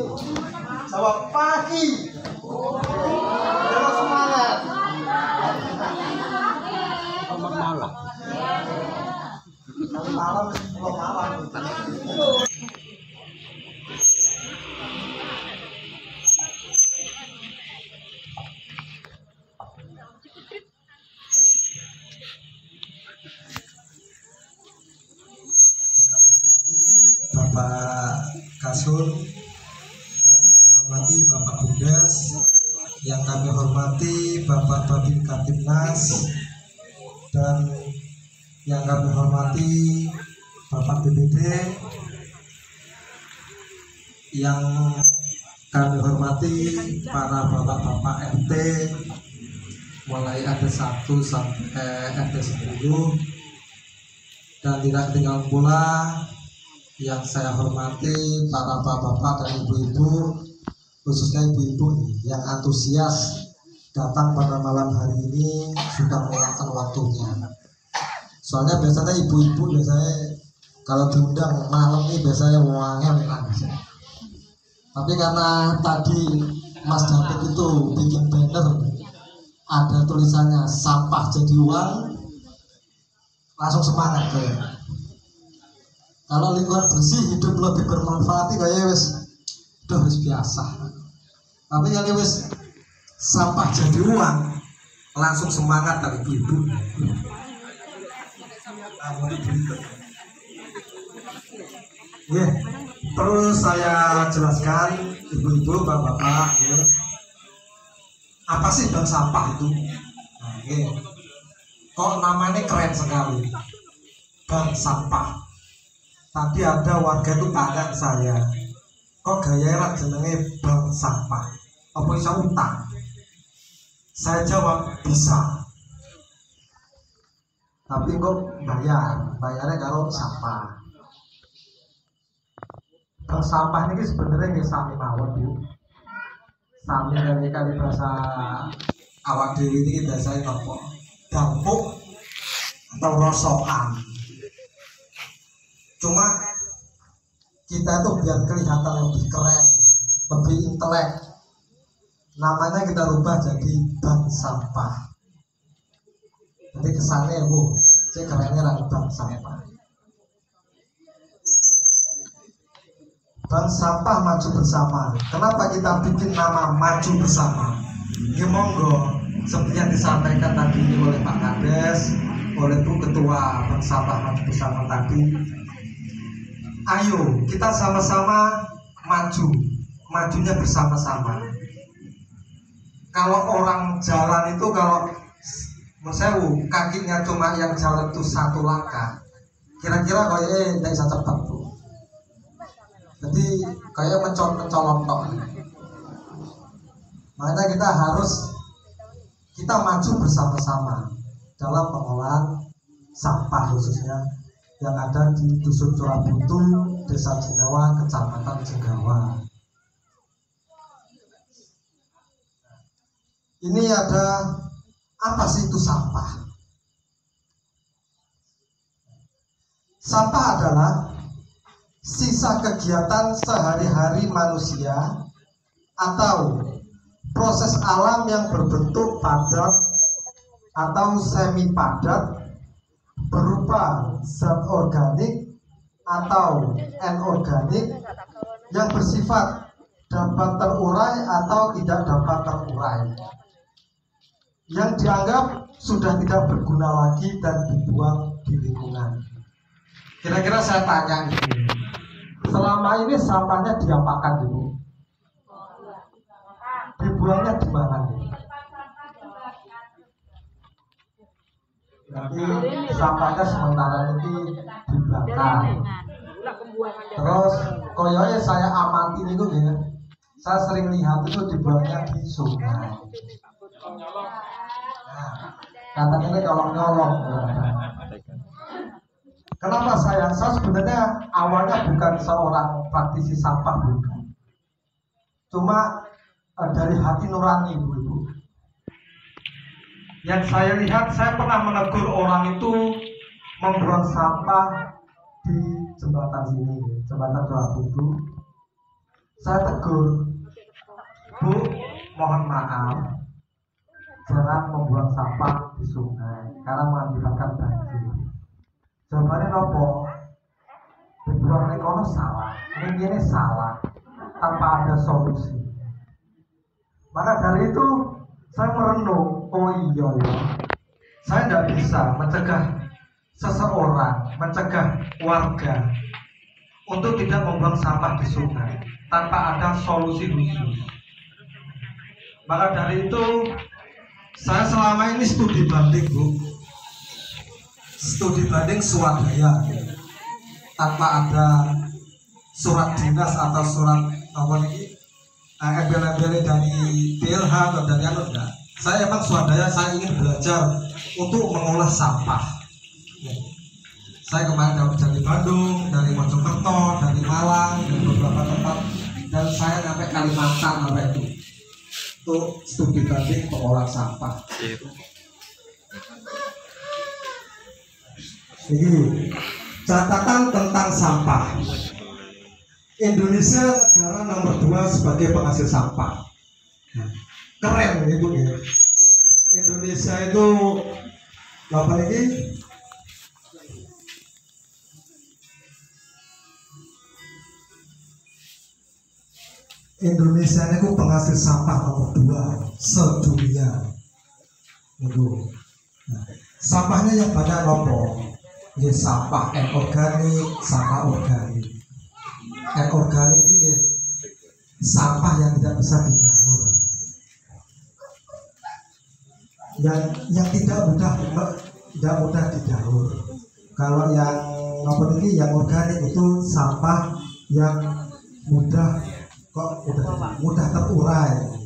Selamat pagi. Terus semangat. Selamat malam. Malam belum malam. Bapak Kasur, yang kami hormati Bapak Bundes, yang kami hormati Bapak Babin Kaptimnas, dan yang kami hormati Bapak BPD, yang kami hormati para bapak-bapak RT mulai RT 1 sampai RT 10, dan tidak ketinggalan pula yang saya hormati para bapak-bapak dan ibu-ibu, khususnya ibu-ibu yang antusias datang pada malam hari ini sudah meluangkan waktunya. Soalnya biasanya ibu-ibu kalau diundang malam ini biasanya uangnya nangis. Tapi karena tadi Mas David itu bikin banner ada tulisannya sampah jadi uang, langsung semangat kayak. Kalau lingkungan bersih hidup lebih bermanfaat kayak wes biasa. Tapi kalau wes sampah jadi uang langsung semangat dari ibu. Ya, terus saya jelaskan ibu-ibu, bapak-bapak, ya. Apa sih bank sampah itu? Nah, ya. Kok namanya keren sekali, bank sampah. Tadi ada warga itu tanya saya, kok gaya jenenge bank sampah? Apa bisa utang? Saya jawab bisa. Tapi kok bayarnya kalau sampah. Bank sampah ini sebenarnya nggih sami mawon, Bu. Sami kali bahasa awak dhewe iki bahasa apa? Dampuk atau rosokan. Cuma kita tuh biar kelihatan lebih keren, lebih intelek, namanya kita rubah jadi bank sampah. Jadi kesannya Bu, saya kerennya lagi bank sampah. Bank sampah maju bersama. Kenapa kita bikin nama maju bersama? Ya monggo, seperti yang disampaikan tadi oleh Pak Kades, oleh Bu Ketua Bank Sampah Maju Bersama tadi. Ayo kita sama-sama majunya bersama-sama. Kalau orang jalan itu kalau mensewu kakinya cuma yang jalan itu satu langkah, kira-kira kayak tidak bisa cepat Bu. Jadi kayak mencolok tok. Makanya kita maju bersama-sama dalam pengolahan sampah khususnya yang ada di Dusun Curabuntu, Desa Jenggawa, Kecamatan Jenggawa. Ini ada apa sih itu sampah? Sampah adalah sisa kegiatan sehari-hari manusia atau proses alam yang berbentuk padat atau semi padat berupa zat organik atau anorganik yang bersifat dapat terurai atau tidak dapat terurai, yang dianggap sudah tidak berguna lagi dan dibuang di lingkungan. Kira-kira saya tanya ini, selama ini sampahnya diapakan dulu? Dibuangnya di mana nih? Nanti sampahnya sementara ini di belakang. Terus koyoke saya amati itu ya, saya sering lihat itu dibuangnya di sungai. Nah, katanya kalau nyolong. Kenapa saya sebenarnya awalnya bukan seorang praktisi sampah, bukan. Cuma dari hati nurani ibu-ibu. Yang saya lihat, saya pernah menegur orang itu membuang sampah di jembatan sini, jembatan Curabuntu. Saya tegur, Bu, mohon maaf, jangan membuang sampah di sungai karena mengakibatkan banjir. Jawabannya nopo? Dibuang di kono salah, ini salah, tanpa ada solusi. Maka dari itu saya merenung, oh iya ya, saya tidak bisa mencegah seseorang, mencegah warga untuk tidak membuang sampah di sungai tanpa ada solusi khusus. Maka dari itu saya selama ini studi banding, Bu, studi banding swadaya tanpa ada surat dinas atau surat apa ini embel-embel dari PLH atau dari apa enggak. Saya emang swadaya, saya ingin belajar untuk mengolah sampah. Saya kemarin dari Bandung, dari Mojokerto, dari Malang, dari beberapa tempat, dan saya sampai Kalimantan sampai itu untuk studi banding pengolah sampah. Ini catatan tentang sampah. Indonesia negara nomor 2 sebagai penghasil sampah. Keren itu ya. Indonesia itu apa lagi? Indonesia itu penghasil sampah nomor 2 sedunia. Itu. Nah, sampahnya yang banyak nopo. Ya, sampah anorganik, sampah organik. Anorganik ini sampah yang tidak bisa didaur, yang tidak mudah didaur. Kalau yang apa ini, yang organik itu sampah yang mudah terurai.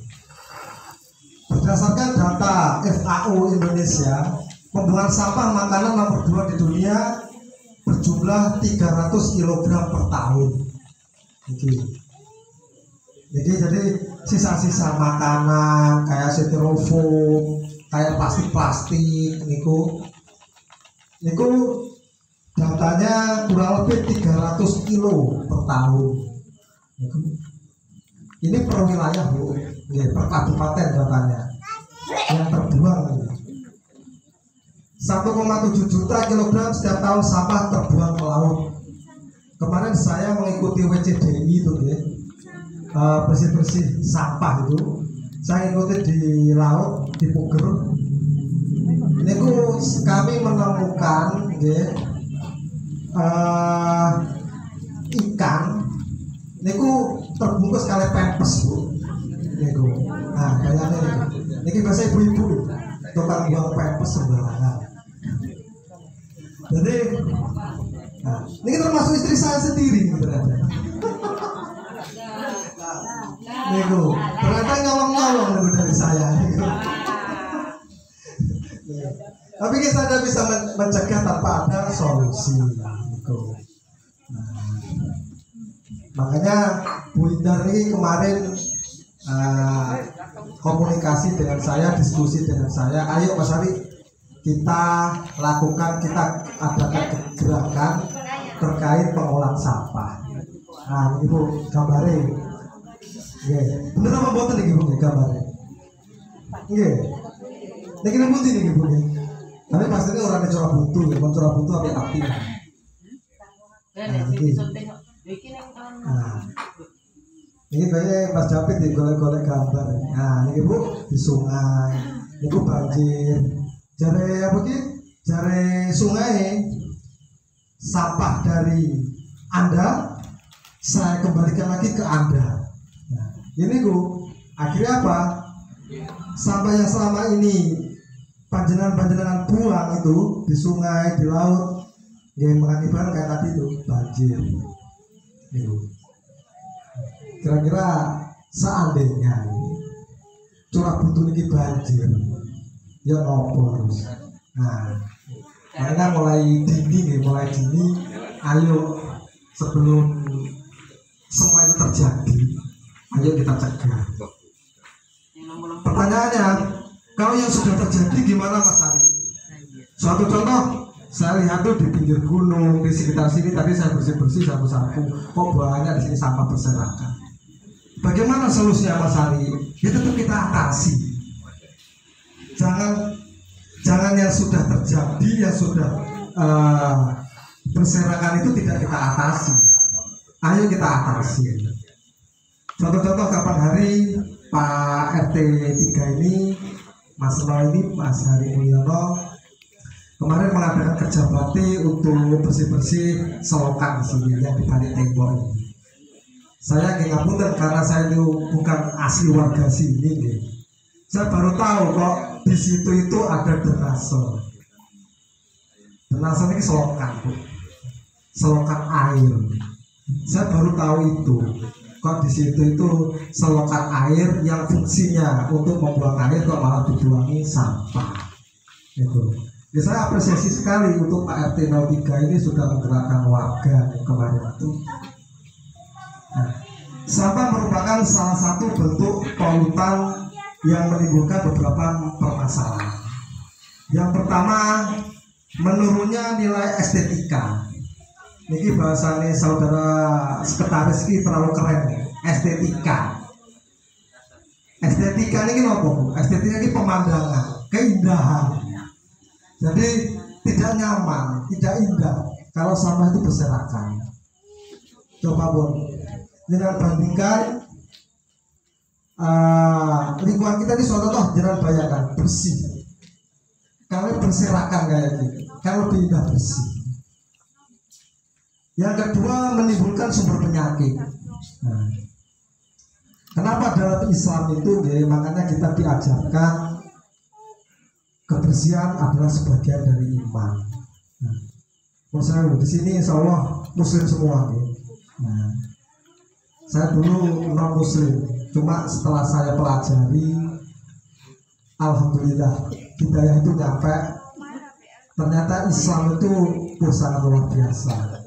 Berdasarkan data FAO Indonesia, pembuangan sampah makanan nomor 2 di dunia berjumlah 300 kg per tahun. Jadi sisa-sisa makanan kayak styrofoam, kayak plastik niku datanya kurang lebih 300 kilo per tahun. Ini per wilayah, Bu, per kabupaten datanya yang terbuang. 1,7 juta kilogram setiap tahun sampah terbuang ke laut. Kemarin saya mengikuti WCDI itu ya, bersih-bersih sampah itu. Saya ikuti di laut, di Puger. Niku kami menemukan ya, ikan niku terbungkus kali pempes, Bu. Niku. Nah, kayaknya niki biasa ibu-ibu tukang buang pempes sembarangan. Jadi, nah, ini termasuk istri saya sendiri berarti. Niku, ternyata nyolong-nyolong niku dari saya. Niku. Tapi kita tidak bisa mencegah tanpa ada solusi. Niku. Nah, makanya Bu Indar ini kemarin komunikasi dengan saya, diskusi dengan saya. Ayo Mas Ari, kita lakukan, kita adakan gerakan terkait pengolahan sampah. Nah, Ibu gambarnya, bener apa buatan nih Ibu gambarnya? Ini kena putih nih Ibu. Tapi pastinya orang Cora Buntu, bukan Cora Buntu api-api. Nah, ini kayaknya Mas David di golek-golek gambar. Nah, ini Bu di sungai, ini banjir. Jare apa ki? Jare sungai, sampah dari Anda saya kembalikan lagi ke Anda. Nah, ini Bu, akhirnya apa? Sampah yang selama ini panjenengan buang itu di sungai, di laut, yang mengakibatkan kayak tadi itu banjir. Itu. Kira-kira seandainya Curah Buntu ini banjir, ya nopo harus. Nah, makanya mulai dini, ayo sebelum semua itu terjadi, ayo kita cegah. Pertanyaannya, kalau yang sudah terjadi gimana Mas Ari? Suatu contoh, saya lihat tuh di pinggir gunung, di sekitar sini tadi saya bersih-bersih sapu-sapu, kok banyak di sini sampah berserakan. Bagaimana solusinya Mas Ari? Ya tetap kita atasi. Jangan yang sudah terjadi, yang sudah berserakan itu tidak kita atasi. Ayo kita atasi. Contoh-contoh kapan hari Pak RT 3 ini, Mas Roy ini, Mas Hari Mulyono kemarin mengadakan kerja bakti untuk bersih-bersih selokan sini yang di balik tembok ini. Saya ngapunten karena saya itu bukan asli warga sini nih. Saya baru tahu kok di situ itu ada drainase. Drainase ini selokan, Bu. Selokan air. Saya baru tahu itu. Kok di situ itu selokan air yang fungsinya untuk membuang air kok malah dibuangi sampah. Itu. Ya, saya apresiasi sekali untuk Pak RT 03 ini sudah menggerakkan warga kemarin itu. Nah, sampah merupakan salah satu bentuk polutan yang menimbulkan beberapa permasalahan. Yang pertama, menurunnya nilai estetika. Ini bahasanya saudara sekretaris ini terlalu keren. Estetika. Estetika ini apa, Bu? Estetika ini pemandangan, keindahan. Jadi tidak nyaman, tidak indah kalau sampah itu berserakan. Coba Bu, jangan bandingkan lingkungan kita ini contoh jangan bayangkan bersih. Kalau berserakan kayak gini, kalau lebih indah bersih. Yang kedua menimbulkan sumber penyakit. Nah, kenapa dalam Islam itu, makanya kita diajarkan kebersihan adalah sebagian dari iman. Nah, saya di sini insya Allah Muslim semua. Nah, saya dulu non Muslim, cuma setelah saya pelajari, alhamdulillah hidayah itu nyampe. Ternyata Islam itu sangat luar biasa.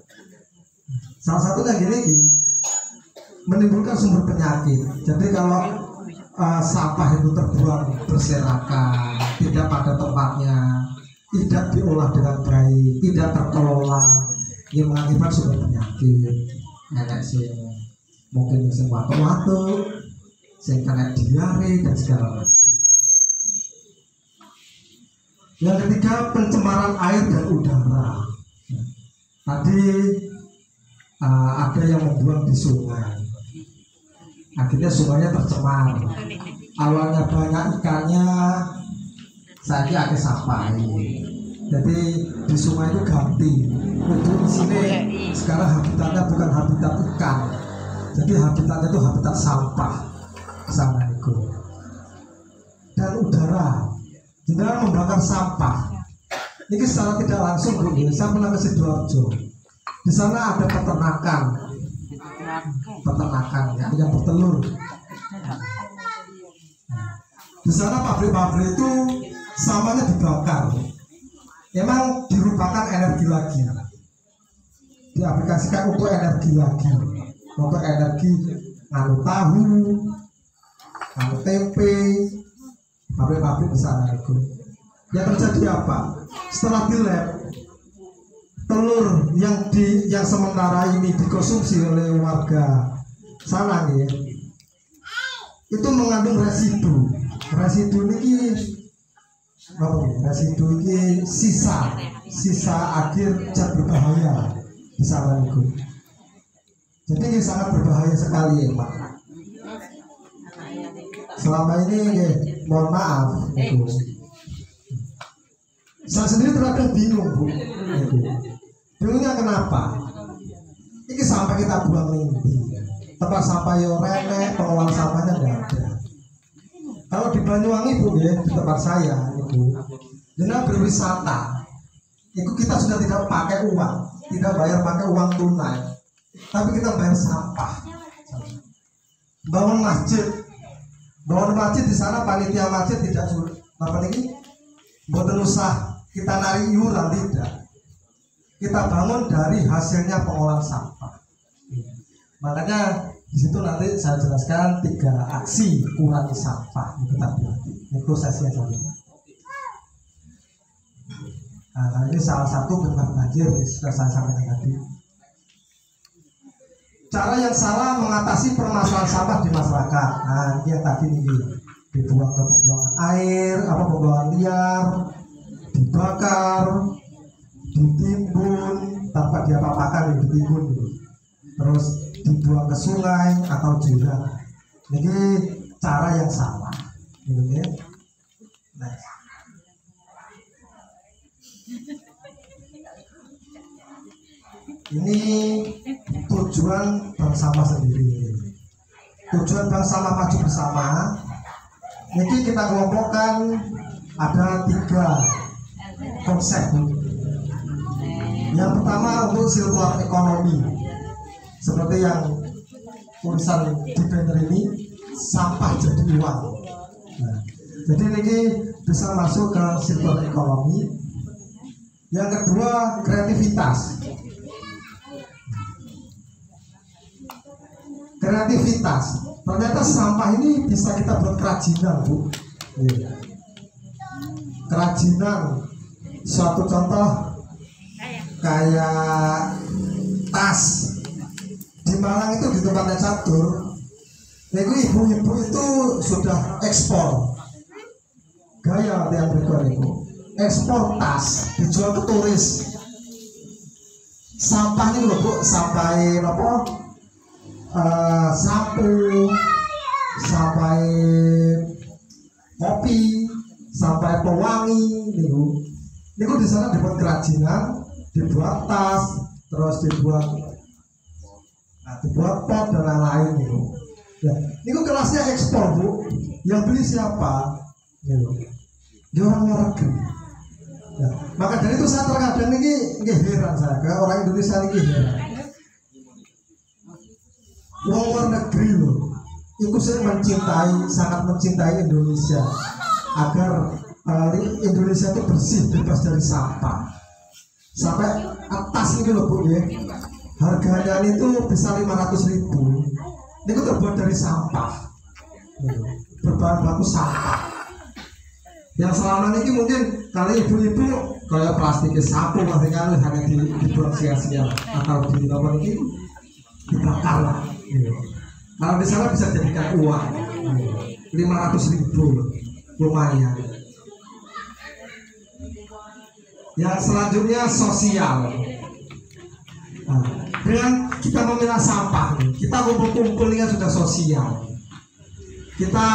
Salah satunya gini, menimbulkan sumber penyakit. Jadi kalau sampah itu terbuang berserakan, tidak pada tempatnya, tidak diolah dengan baik, tidak terkelola, ini mengakibatkan sumber penyakit. Nenek sih mungkin sing watu-watu, sing kena diare dan segala macam. Yang ketiga, pencemaran air dan udara. Tadi ada yang membuang di sungai, akhirnya sungainya tercemar. Awalnya banyak ikannya, saya ada sampah. Jadi di sungai itu ganti. Untuk di sini sekarang habitatnya bukan habitat ikan, jadi habitatnya itu habitat sampah. Sana itu. Dan udara, dengan membakar sampah. Ini secara tidak langsung, Bu. Saya pernah ke Sidoarjo. Di sana ada peternakan yang bertelur. Di sana pabrik-pabrik itu sampahnya dibakar. Memang dirupakan energi lagi, diaplikasikan untuk energi lagi, untuk energi nganu tahu, nganu tempe, pabrik-pabrik di sana itu. Yang terjadi apa? Setelah di lab, telur yang sementara ini dikonsumsi oleh warga sana ya, itu mengandung residu. Residu ini sisa akhir zat berbahaya di sana itu. Jadi ini sangat berbahaya sekali ya Pak. Selama ini ya, mohon maaf itu. Saya sendiri terkadang bingung, Bu. Bingungnya kenapa? Ini sampah kita buang ini, tempat sampah yo rene, pengelola sampahnya nggak ada. Kalau di Banyuwangi, Bu, ya, di tempat saya itu, jenah berwisata, itu kita sudah tidak pakai uang, tidak bayar pakai uang tunai, tapi kita bayar sampah. Bangun masjid di sana, panitia masjid tidak suruh apa ini, buat usah kita narik iuran, tidak. Kita bangun dari hasilnya pengolahan sampah. Makanya di situ nanti saya jelaskan 3 aksi kurangi sampah. Itu sesi yang tadi. Nah, ini salah satu penyebab banjir sudah saya sampaikan tadi. cara yang salah mengatasi permasalahan sampah di masyarakat. Nah, ini yang tadi ini dibuang ke pembuangan air, apa pembuangan liar, dibakar, ditimbun tanpa diapa-apakan, ditimbun, terus dibuang ke sungai atau jurang. Ini cara yang salah, gitu ya. Nah. Ini tujuan bank sampah sendiri. Tujuan bank sampah maju bersama. Ini kita kelompokkan ada 3 konsep. Yang pertama untuk circular ekonomi, seperti yang tulisan di banner ini, sampah jadi uang. Nah, jadi ini bisa masuk ke circular ekonomi. Yang kedua, kreativitas. Kreativitas, ternyata sampah ini bisa kita buat kerajinan, Bu. Kerajinan, suatu contoh kayak tas di Malang itu di tempatnya catur, itu ibu-ibu itu sudah ekspor gaya yang berikut itu, ekspor tas dijual ke turis. Sampah ini loh Bu, sampai apa? Sapu, sampai kopi, sampai pewangi, niku di sana dibuat kerajinan, dibuat tas, terus dibuat pot dan lain-lain niku. Ya, niku kelasnya ekspor, Bu. Yang beli siapa? Di orang luar negeri. Ya, maka dari itu saya terkadang ini heran saya, ke orang Indonesia ini heran. Orang luar negeri loh, itu saya sangat mencintai Indonesia agar Indonesia itu bersih, bebas dari sampah. Sampai atas ini loh Bu ya, harganya itu bisa 500.000. Ini itu terbuat dari sampah, berbahan baku sampah. Yang selama ini mungkin kalau ibu-ibu kayak plastiknya sapu pasti kan hanya dibuang sia-sia atau di apa ini dibakar lah. Kalau di sana bisa jadikan uang 500.000, lumayan. Yang selanjutnya sosial. Nah, dengan kita memilah sampah, kita kumpul-kumpul ini sudah sosial. Kita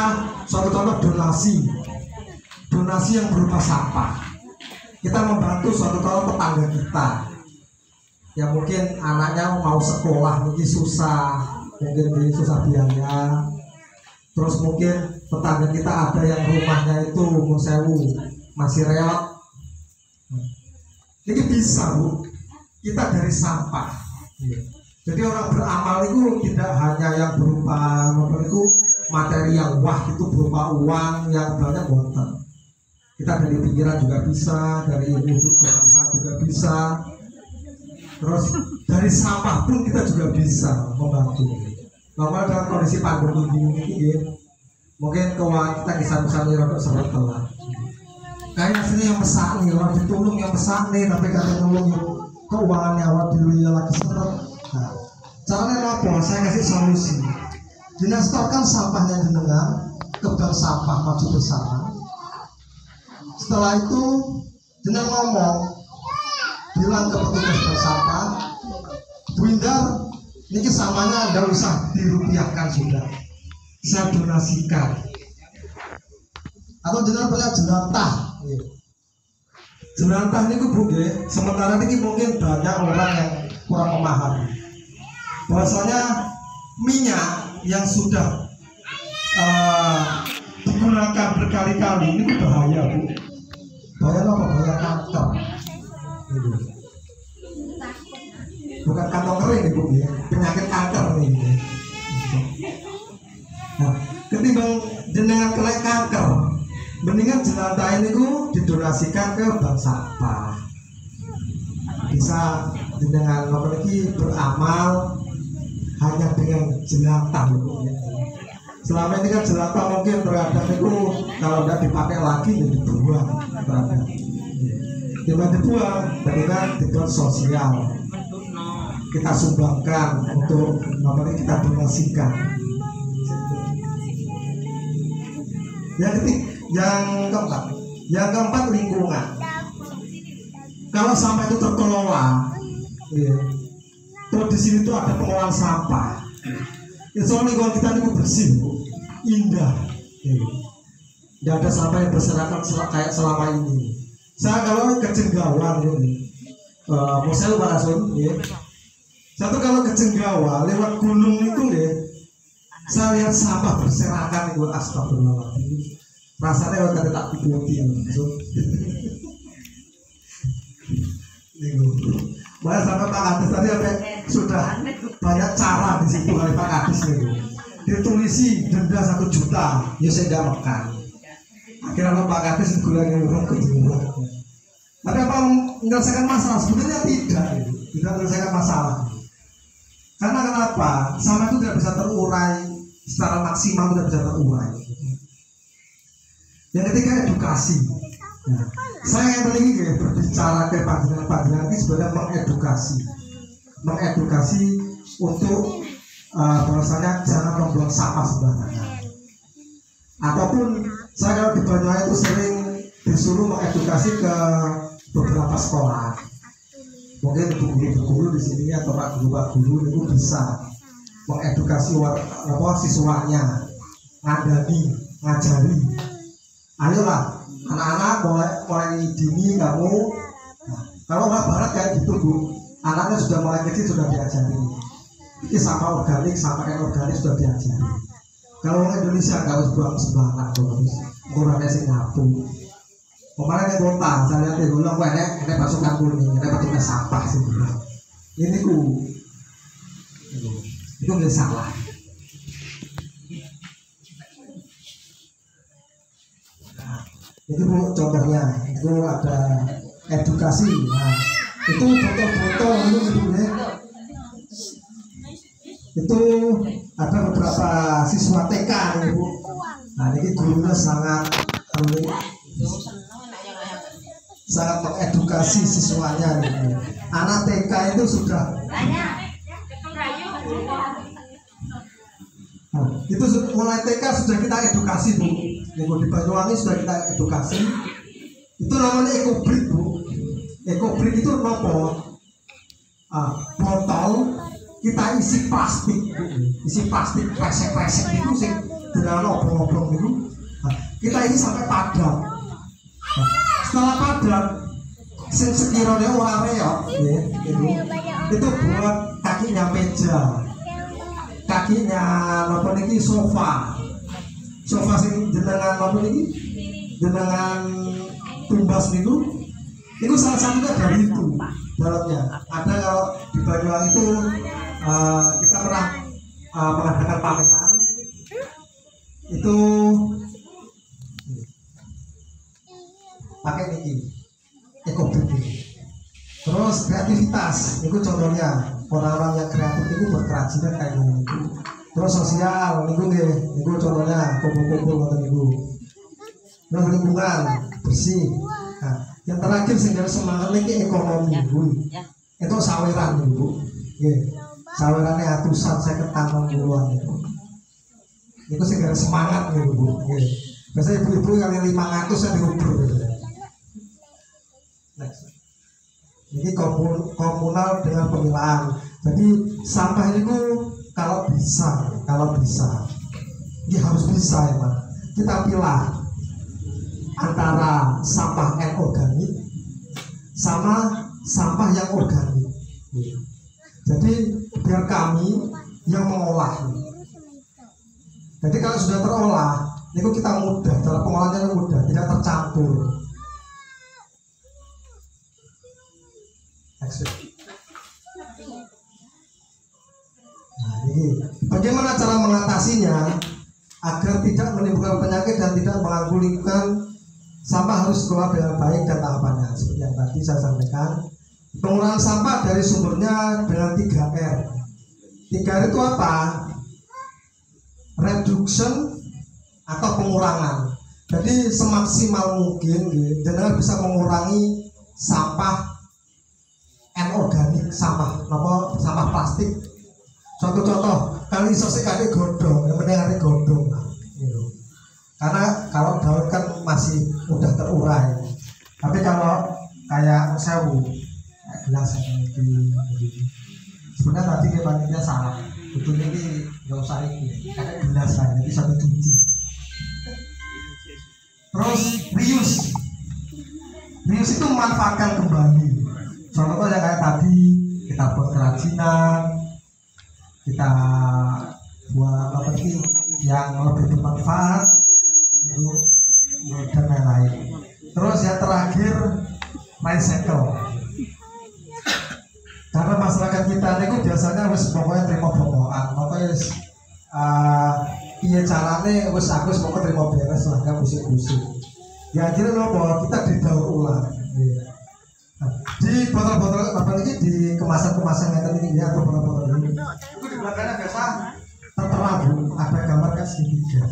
suatu contoh donasi yang berupa sampah. Kita membantu suatu contoh tetangga kita yang mungkin anaknya mau sekolah mungkin susah, mungkin susah biaya. Terus mungkin tetangga kita ada yang rumahnya itu sewu masih reot. Ini bisa Bu, kita dari sampah. Jadi orang beramal itu tidak hanya yang berupa materi yang wah itu berupa uang yang banyak boten. Kita dari pikiran juga bisa, dari wujud bermanfaat juga bisa. Terus dari sampah pun kita juga bisa membantu. Normal dalam kondisi pandemi ini, mungkin keuangan kita bisa nirokok sampai telat. Kayak aslinya yang pesan nih, orang ditolong yang pesan nih, tapi kata tolong keuangannya awal dulunya lagi seret. Nah, caranya apa? Saya kasih solusi. Dinastorkan sampahnya jenengan ke bank sampah maju bersama. Setelah itu jenengan ngomong, bilang ke petugas bank sampah, Bu Indar, ini sampahnya Anda usah dirupiahkan sudah, saya donasikan. Atau jenengan punya jelantah. Jelantah ini Bu, sementara ini mungkin banyak orang yang kurang memahami bahwasanya minyak yang sudah digunakan berkali-kali ini bahaya Bu. Bahaya apa? Bahaya kanker. Bukan kantong kering Bu, penyakit kanker nih. Nah, ketimbang jenengan kena kanker, mendingan jelantah ini didonasikan ke bank sampah. Bisa dengan memiliki beramal hanya dengan jelantah. Selama ini kan jelantah mungkin terhadap itu kalau tidak dipakai lagi jadi dibuang, terhadap dibuang, tapi kan dibuat sosial. kita sumbangkan untuk apa ini kita donasikan. Yang keempat lingkungan. Kalau sampah itu terkelola, ya, terus di sini tuh ada pengolahan sampah. Soalnya lingkungan kita ini bersih, indah. Tidak ada sampah yang berserakan kayak selama ini. Saya kalau ke Jenggawa ini, Mosel Barasun, ya. Satu kalau ke Jenggawa lewat gunung itu ya, saya lihat sampah berserakan itu, astagfirullahaladzim. Rasanya kalau kata tak diputin, Malah sampai Pak Kadis tadi sudah banyak cara di situ oleh Pak Kadis itu. Ditulisi denda 1 juta, ya saya tidak makan. Akhirnya Pak Kadis gulanya urung ke jumlah. Tapi apa menyelesaikan masalah? Sebetulnya tidak menyelesaikan masalah. Karena kenapa? Sampah itu tidak bisa terurai secara maksimal, tidak bisa terurai. Yang ketiga edukasi. Nah, saya yang paling ingin berbicara ke panjenengan ini sebenarnya mengedukasi untuk bahwasanya jangan membuang sampah sembarangan. Ataupun saya kalau di Banyuwangi itu sering disuruh mengedukasi ke beberapa sekolah. Mungkin guru-guru di sini atau pak guru itu bisa mengedukasi siswanya, ngajari. Ayolah anak-anak mulai dini kamu. Nah, kalau orang barat kayak gitu Bu, anaknya sudah mulai kecil sudah diajari. Ini sampah organik, sampah inorganik sudah diajari. Kalau orang Indonesia nggak harus buang sembarangan, harus kurangnya sing nyapu. Kemarin yang kota, saya lihat di ulang, ini pasukan kuning, ini petugas sampah sebenarnya. Ini itu nggak salah. Itu Bu contohnya, itu ada edukasi. Nah, itu foto-foto itu ada beberapa siswa TK nih Bu. Nah ini gurunya sangat mengedukasi siswanya nih. Anak TK itu sudah itu mulai TK sudah kita edukasi Bu. Di Banyuwangi sudah kita edukasi. Itu namanya ekobrik Bu. Ekobrik itu apa? Botol kita isi plastik kresek itu sih dengan obrol-obrol itu. Kita ini sampai padat. Setelah padat, sekiranya orang reok, itu buat kakinya meja, kakinya apa niki sofa sing jenengan apa niki jenengan tumbas itu salah satunya dari itu dalamnya. Ada kalau di Banyuwangi itu kita pernah mengadakan pameran itu pakai niki ekobrik. Terus kreativitas itu contohnya orang-orang yang kreatif itu berkerajinan kayak gitu. Terus sosial niku contohnya kumpul-kumpul ngoten niku. Terus lingkungan bersih. Nah, yang terakhir sehingga semangat niki ekonomi Bu. Itu saweran Bu. Nggih. Sawerannya atusan saya ketambang puluhan itu. Itu sehingga semangat nih Bu. Nggih. Biasanya ibu-ibu kali 500 saya diuber gitu. Next. Ini komunal dengan pemilahan. Jadi sampah itu kalau bisa ini harus bisa ya Pak. Kita pilah antara sampah anorganik sama sampah yang organik. Jadi biar kami yang mengolah. Jadi kalau sudah terolah, itu kita mudah, cara pengolahannya mudah, tidak tercampur. Nah, ini bagaimana cara mengatasinya agar tidak menimbulkan penyakit dan tidak menggulingkan sampah harus keluar dengan baik dan tahapannya seperti yang tadi saya sampaikan. Pengurangan sampah dari sumbernya dengan 3R. 3R itu apa? Reduction atau pengurangan. Jadi semaksimal mungkin jangan bisa mengurangi sampah anorganik, sampah plastik. Suatu contoh, kali iso sih kali godong, yang penting kali godong. Gitu. Karena kalau daun kan masih mudah terurai. Tapi kalau kayak sewu, kayak gelas ini, sebenarnya tadi kita salah. Betul ini nggak usah ini, kayak gelas lah, jadi sampai cuci. Terus reuse itu memanfaatkan kembali. Contohnya kayak tadi kita buat kerajinan, kita buat apa sih yang lebih bermanfaat itu dan lain-lain. Terus yang terakhir recycle. Karena masyarakat kita ini biasanya wis pokoknya terima bohongan, pokoknya wis iya carane wis aku pokoknya terima beres lah, nggak pusing-pusing. Ya akhirnya bahwa kita didaur ulang. Di botol-botol apa lagi di kemasan-kemasan yang tadi ya atau botol-botol ini itu di belakangnya biasa tertera Bu, ada gambar kan segitiga.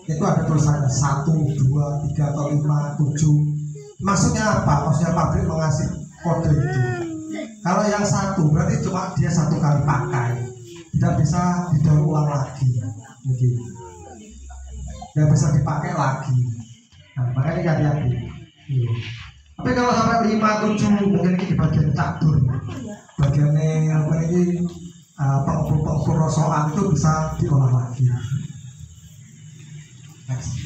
Itu ada tulisannya 1, 2, 3 atau 5, 7. Maksudnya apa? Maksudnya pabrik mengasih kode itu. Kalau yang 1 berarti cuma dia 1 kali pakai, tidak bisa didaur ulang lagi. Begitu. Tidak bisa dipakai lagi. Nah, makanya hati-hati. Tapi kalau sampai 5, 7 mungkin ini di bagian catur, bagiannya apa ini pengepul rosokan itu bisa diolah lagi. Next.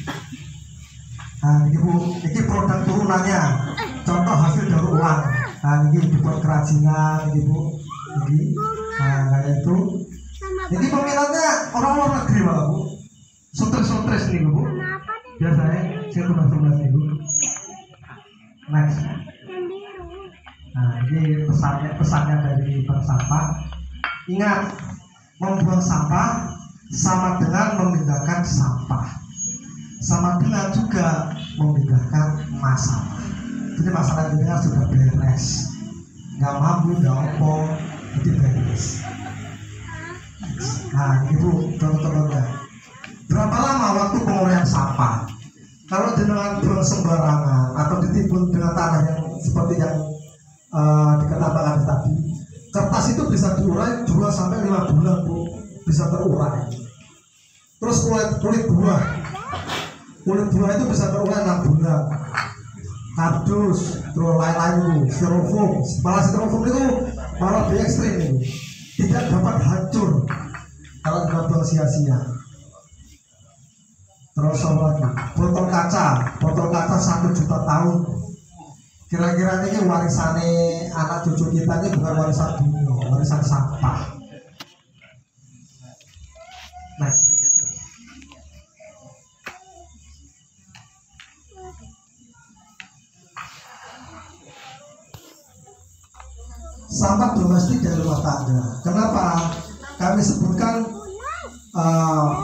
Nah ini Bu, ini produk turunannya, contoh hasil daur ulang. Nah ini dibuat kerajinan, ini Bu, ini, nah kayak itu. Ini peminatnya orang luar negeri malah Bu, sutris nih Bu, biasanya saya tugas nih Bu. Next. Nah ini pesannya dari Bank Sampah. Ingat, membuang sampah sama dengan memindahkan sampah, sama dengan juga memindahkan masalah. Jadi masalah ini sudah beres, nggak mampu, nggak opo, itu beres. Nah ibu teman-temannya, berapa lama waktu penguraian sampah? Kalau dengan buang sembarangan atau ditimbun dengan tanah yang seperti yang dikatakan tadi, kertas itu bisa diurai 2-5 bulan Bu, bisa terurai. Terus kulit buah itu bisa terurai 6 bulan. Kardus, terus lain-lain, styrofoam. Malah styrofoam itu malah lebih ekstrim ini, tidak dapat hancur kalau dibuang sia-sia. Terus lagi, botol kaca 1 juta tahun. Kira-kira ini warisannya anak cucu kita ini bukan warisan dunia, warisan sampah. Nah, sampah domestik dari rumah tangga. Kenapa kami sebutkan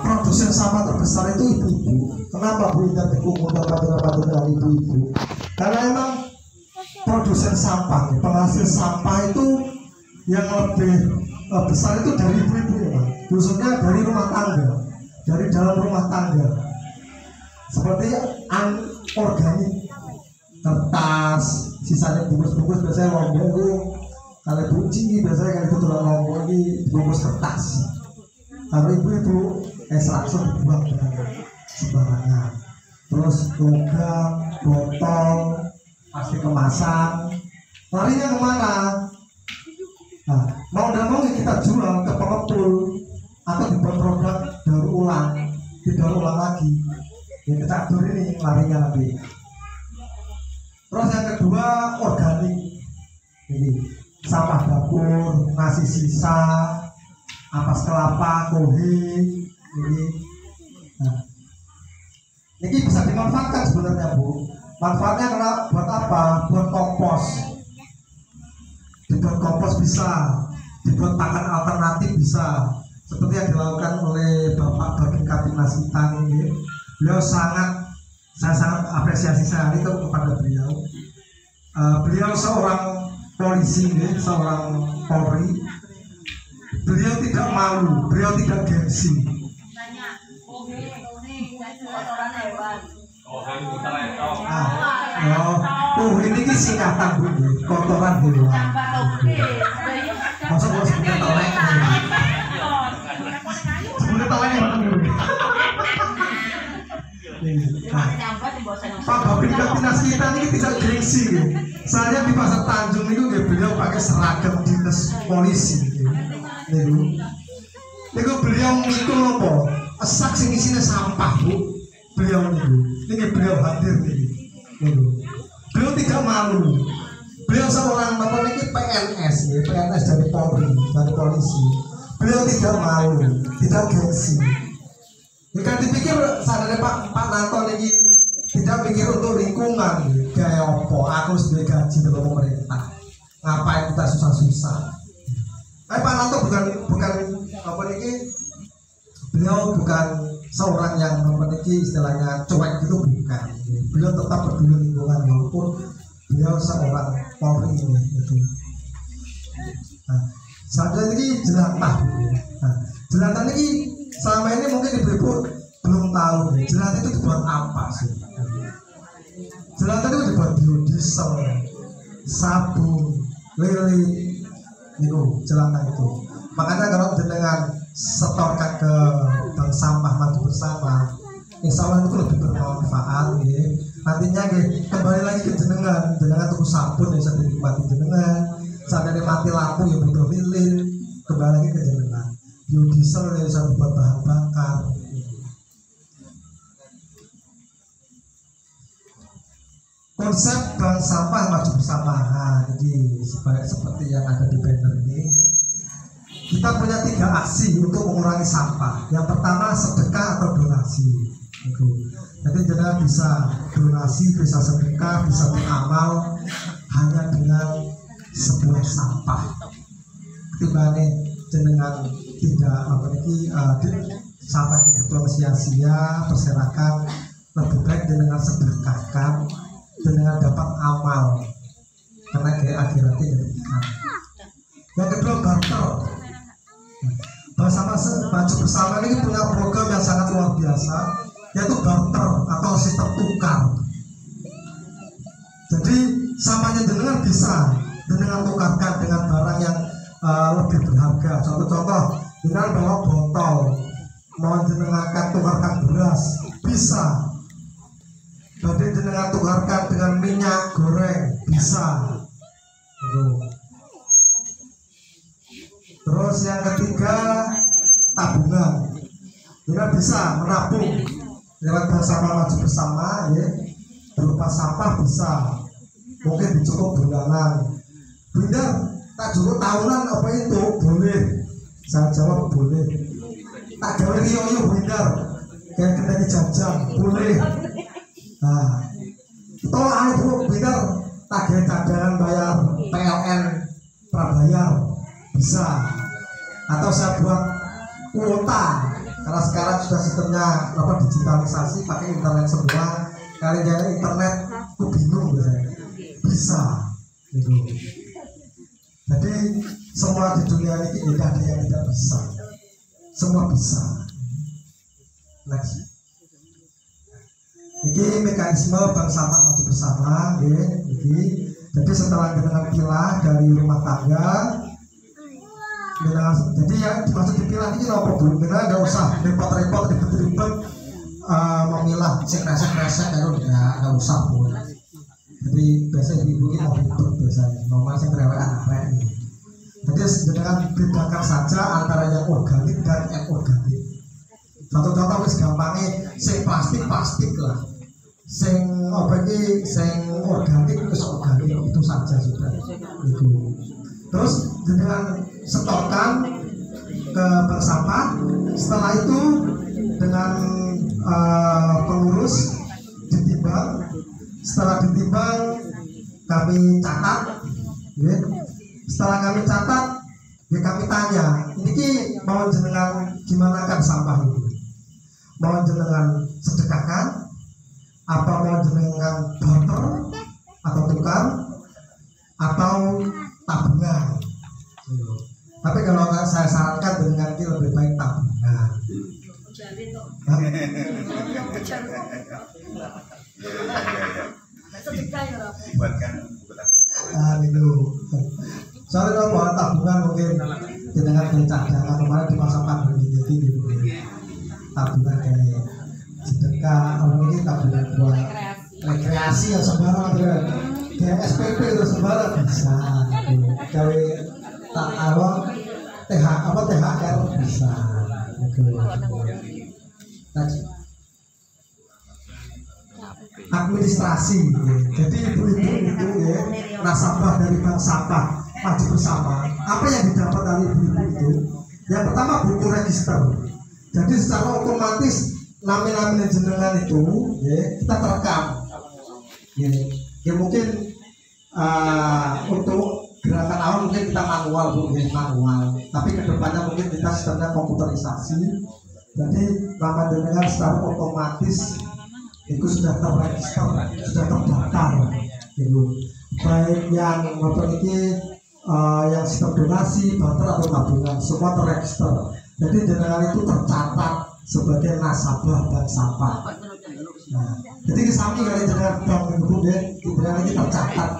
produsen sampah terbesar itu ibu-ibu? Kenapa Bu Indah dikumpulkan dari ibu-ibu? Karena emang produsen sampah, penghasil sampah itu yang lebih besar itu dari ibu-ibu ya Pak. Khususnya dari rumah tangga, dari dalam rumah tangga. Seperti organik, kertas, sisanya bungkus-bungkus biasanya lombok, kalau bunci biasanya kalau itu tulang lombok ini bungkus kertas. Kalau ibu-ibu langsung dibuang dengan sembarangan. Terus logam, botol, plastik kemasan, larinya kemana? Nah, mau dan mau kita jual ke pengepul atau dibuat produk daur ulang, didaur ulang lagi. Ya kecatur ini larinya nanti. Terus yang kedua organik, ini sampah dapur, nasi sisa, ampas kelapa, kohe, ini. Nah, ini bisa dimanfaatkan sebenarnya Bu. Manfaatnya adalah buat apa? Buat kompos. Dibuat kompos bisa, dibuat pakan alternatif bisa. Seperti yang dilakukan oleh Bapak Bagian Kapimnas kita ini. Beliau saya sangat apresiasi sekali kepada beliau. Beliau seorang polisi, seorang Polri. Beliau tidak malu, beliau tidak gengsi. Ini singkatan Bu, kotoran hewan. Masa kalau sebutnya telek, sebutnya telek yang mana dulu? Pak Babin Kaptinas kita ini tidak gengsi gitu. Saya di Pasar Tanjung itu beliau pakai seragam dinas polisi gitu. Niku beliau mikul apa? Esak sing isine sampah, Bu. Beliau ini beliau hadir niku. Beliau tidak malu. Beliau seorang memiliki PNS, ya, PNS dari Polri, dari polisi. Beliau tidak malu, tidak gengsi. Jika dipikir sadar Pak Nanto ini tidak pikir untuk lingkungan, kayak apa? Aku sudah gaji dari pemerintah. Ngapain kita susah-susah? Pak Nanto bukan apa ini? Beliau bukan seorang yang memiliki istilahnya cuek itu bukan. Beliau tetap peduli lingkungan walaupun beliau seorang Polri ini. Gitu. Nah, saat ini jelantah. Nah, jelantah ini selama ini mungkin ibu-ibu belum tahu jelantah itu dibuat apa sih? Jelantah itu dibuat biodiesel, sabun, lilin, itu jelantah itu. Makanya kalau dengan setorkan ke bank sampah Maju Bersama, insya Allah itu lebih bermanfaat. Ya. Nantinya kembali lagi ke jenengan tuku sabun yang bisa dinikmati jenengan, saat ada mati lampu yang butuh lilin, kembali lagi ke jenengan. Biodiesel yang bisa dibuat bahan bakar. Konsep bank sampah Maju Bersama, jadi seperti yang ada di banner ini. Kita punya 3 aksi untuk mengurangi sampah. Yang pertama sedekah atau donasi. Jadi jenengan bisa donasi, bisa sedekah, bisa beramal hanya dengan sebuah sampah. Ketimbangnya jenengan tidak memiliki sampah itu buang sia-sia, berserakan, lebih baik jenengan sedekahkan, jenengan dapat amal karena kayak akhiratnya jadi ikan. Yang kedua barter. Bersama Maju Bersama ini punya program yang sangat luar biasa, yaitu barter atau sistem tukar. Jadi sampahnya jenengan bisa jenengan tukarkan dengan barang yang lebih berharga. Contoh-contoh, jenengan bawa botol, mau jenengan tukarkan beras, bisa. Jadi jenengan tukarkan dengan minyak goreng, bisa. Terus yang ketiga, tabungan. Kita bisa menabung lewat bersama Maju Bersama, ya. Berupa sampah bisa, mungkin cukup bulanan. Bunda, tak cukup tahunan apa itu? Boleh. Saya jawab boleh. Tak gawe riyo Bunda, kayak kita dijajah, boleh. Nah, tolong ayo Bunda, tak gawe cadangan bayar PLN prabayar, bisa. Atau saya buat kuota karena sekarang sudah sistemnya digitalisasi, pakai internet semua. Kalian jadi internet, aku bingung bisa gitu. Jadi semua di dunia ini tidak ada yang tidak bisa, semua bisa. Next, ini mekanisme bank sampah Maju Bersama, ya. Jadi setelah dengan pilah dari rumah tangga. Jadi yang dimaksud dipilah ini apa Bu? Kita nggak usah repot-repot, ribet-ribet memilah sekresek-kresek, nggak usah Bu. Jadi biasanya ibu ini mau ribet biasanya, normal sih kerewean apa ini. Jadi dengan bedakan saja antara yang organik dan anorganik. Contoh-contoh wis gampangnya, sing plastik lah, sing apa ini, sing organik wis organik, itu saja sudah. Itu. Terus dengan setorkan ke bank sampah. Setelah itu dengan pengurus ditimbang. Setelah ditimbang kami catat, ya. Setelah kami catat, ya kami tanya, ini mau jenengan gimana kan sampah itu? Mau jenengan sedekahkan? Apa mau jenengan barter atau tukar? Atau tabungan? Tapi kalau saya sarankan dengan ini lebih baik tabungan. Itu. Soalnya kalau tabungan mungkin dengan cadangan kemarin di masa pandemi jadi gitu. Tabungan kayak sedekah, mungkin tabungan buat rekreasi yang sembarang kayak SPP itu sembarang bisa. Kalau tak THR bisa. Administrasi, jadi ibu-ibu itu ya nasabah dari bank sampah maju bersama. Apa yang didapat dari ibu-ibu itu? Yang pertama buku register. Jadi secara otomatis nama-nama jenengan itu ya kita terekam. Ya mungkin untuk gerakan awal mungkin kita manual manual, tapi kedepannya mungkin kita sistemnya komputerisasi. Jadi nama jenengan secara otomatis itu sudah terregister, sudah terdaftar, gitu. Baik yang memiliki yang sistem donasi, barter atau tabungan, semua terregister. Jadi jenengan itu tercatat sebagai nasabah bank sampah. Nah, jadi kesami kali jenengan bank itu jenengan ini tercatat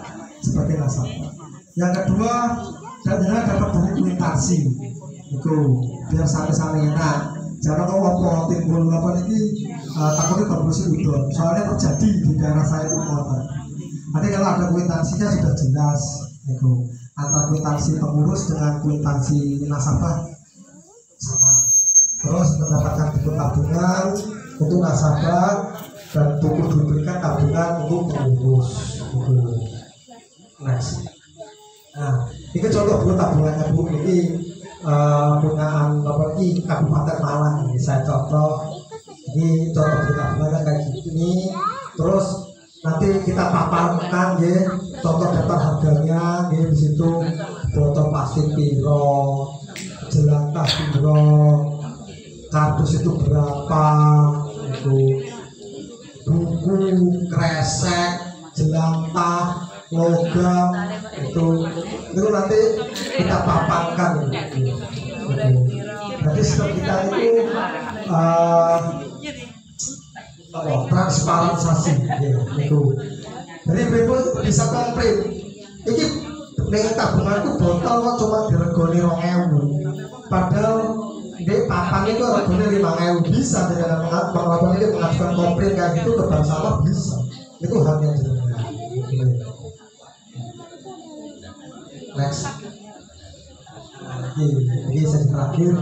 sebagai nasabah. Yang kedua, jenengan dapat dari kwitansi, itu biar sampai enak. Jangan kalau apa timbul apa ini takutnya tembus udon. Soalnya terjadi di daerah saya itu kota. Nanti kalau ada kwitansinya sudah jelas, itu antara kwitansi pengurus dengan kwitansi nasabah sama. Terus mendapatkan buku tabungan untuk nasabah dan buku diberikan tabungan untuk pengurus. Next. Nah, ini contoh buku tabungannya Bu ini. Penggunaan properti Kabupaten Malang ini saya contoh. Ini contoh tabungan kayak gini. Terus nanti kita paparkan ya contoh daftar harganya ya, di situ botol plastik piro, jelantah piro, kardus itu berapa, itu buku, kresek, jelantah, logam itu nanti kita paparkan gitu. Jadi sistem kita itu transparansi gitu. Jadi ibu bisa komplain ini dengan tabunganku botol kok cuma diregoni 2.000, padahal di papan itu regoni 5.000. Bisa dengan mengajukan komplain kayak gitu ke bank sampah bisa. Itu haknya jenengan. Next. Ini saya terakhir.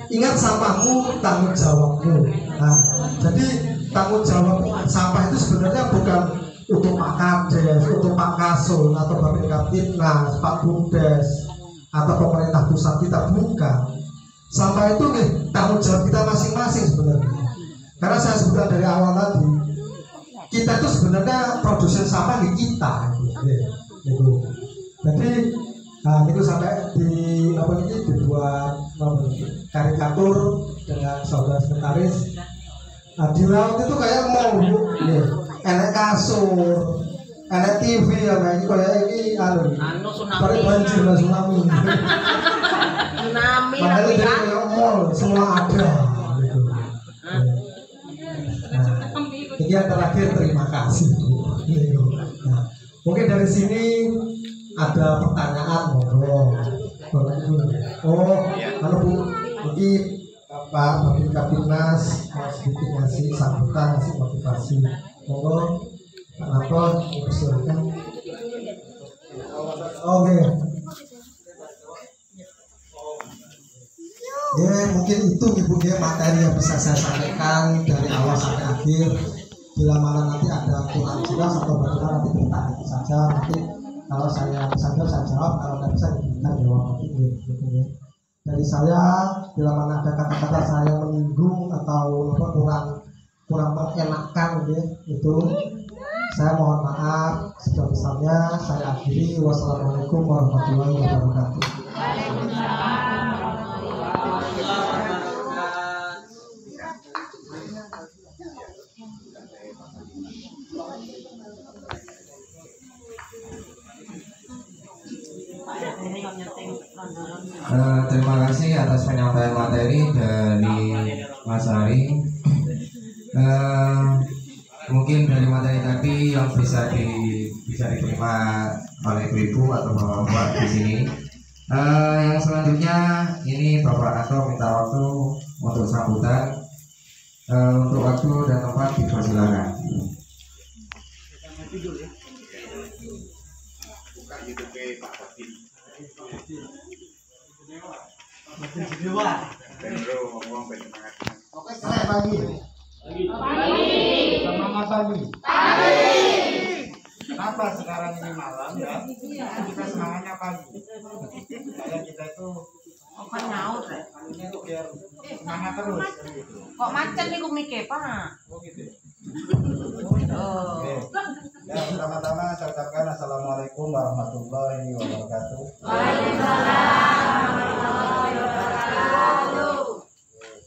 Ingat sampahmu, tanggung jawabmu. Nah, jadi tanggung jawab sampah itu sebenarnya bukan untuk Pak Kades, untuk Pak Kasul atau Bapak Kapitnas, Pak Bumdes atau pemerintah pusat kita, bukan. Sampah itu nih tanggung jawab kita masing-masing sebenarnya. Karena saya sebutkan dari awal tadi, kita itu sebenarnya produsen sampah di kita. Gitu. Jadi itu sampai di apa ini dibuat karikatur dengan saudara sekretaris. Di laut itu kayak mau enak kasur, enak TV ya, ini kayak ini pada banjir lah tsunami. Tsunami lah kayak mall semua ada. Ini yang terakhir, terima kasih. Nah, mungkin dari sini ada pertanyaan, kalau Bu, mungkin Bapak Kapitnas sedikit ngasih sambutan, ngasih motivasi. Monggo, kenapa? Silakan. Oke. Ya, mungkin itu Ibu ya materi yang bisa saya sampaikan dari awal sampai akhir. Bila mana nanti ada kurang jelas atau bagaimana nanti bertanya saja. Nanti kalau saya bisa jawab, saya jawab. Kalau tidak bisa kita jawab nanti gitu ya. Dari saya, bila mana ada kata-kata saya menyinggung atau kurang mengenakan ya, itu saya mohon maaf sebesar-besarnya. Saya akhiri. Wassalamualaikum warahmatullahi wabarakatuh. Terima kasih atas penyampaian materi dari Mas Ari. Mungkin dari materi tadi yang bisa diterima oleh ibu-ibu atau bapak-bapak di sini Yang selanjutnya ini Bapak Anto minta waktu untuk sambutan. Untuk waktu dan tempat dipersilakan. Oke, selamat pagi. Selamat pagi. Kenapa sekarang ini malam ya? Kita semangatnya pagi. Kayak kita itu nyaut ya? ini tuh biar semangat terus. Kok macet nih mikir Pak? Oh gitu. Oh. Oke. Ya, pertama-tama saya ucapkan assalamualaikum warahmatullahi wabarakatuh.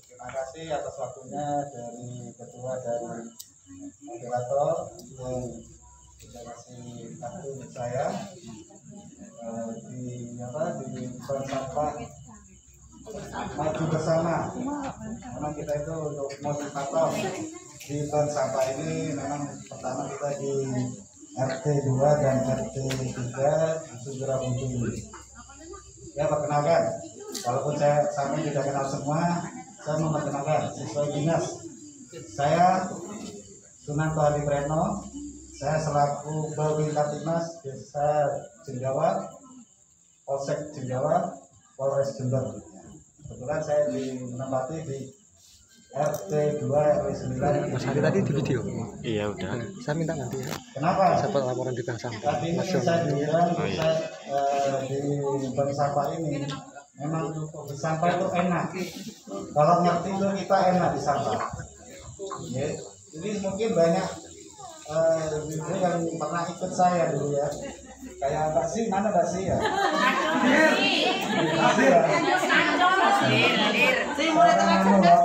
Terima kasih atas waktunya dari ketua dan moderator yang sudah kasih waktu untuk saya di bank sampah maju bersama. Memang kita itu untuk motivator di bank sampah ini. Memang pertama kita di RT 2 dan RT 3 segera muncul. Ya, perkenalkan, walaupun saya sampai tidak kenal semua, saya memperkenalkan sesuai dinas. Saya Sunanto Adi Preno, saya selaku Babinka Timas Desa Jenjawa, Polsek Jenjawa, Polres Jember. Kebetulan saya menempati di RT 2 RW 9. Mas Ari tadi di video. Iya udah. Saya minta nanti ya. Kenapa? Saya laporan di bank sampah. Tadi ini saya diundang di bank sampah ini. Memang di sampah itu enak. Kalau ngerti itu kita enak di sampah. Ya. Jadi mungkin banyak ibu yang pernah ikut saya dulu ya. Kayak Mbak Si, mana Mbak Si ya? Mbak Si ya. Sampah organik ya,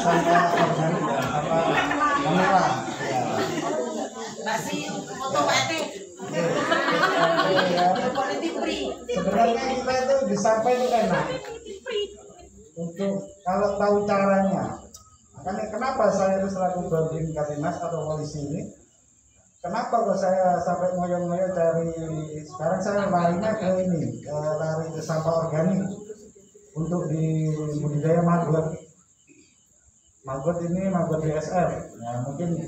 sampah merah. Sebenarnya kita itu di sampah itu enak. Untuk kalau tahu caranya. Makanya kenapa saya itu selaku Babin Katimas atau polisi ini? Kenapa kok saya sampai ngoyo-ngoyo dari sekarang saya larinya ke ini, lari ke sampah organik untuk di budidaya maggot. Maggot ini maggot DSR. Nah, mungkin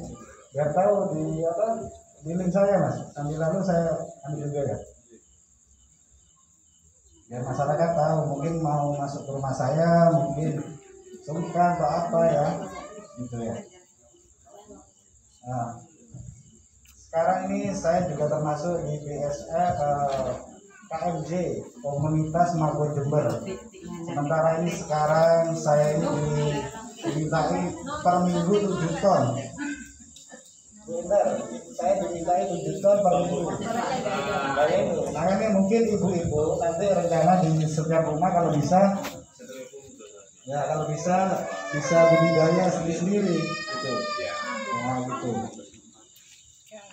biar tahu di link saya Mas. Sambil lalu saya ambil juga ya. Biar masyarakat tahu, mungkin mau masuk ke rumah saya, mungkin sungkan atau apa ya, gitu ya. Nah, sekarang ini saya juga termasuk di KMJ Komunitas Maggot Jember. Sementara ini sekarang saya ini dimintai per minggu 7 ton. Benar, saya dimintai 7 ton per minggu. Makanya mungkin ibu-ibu nanti rencana di setiap rumah kalau bisa, ya kalau bisa budidaya sendiri-sendiri gitu. Nah gitu.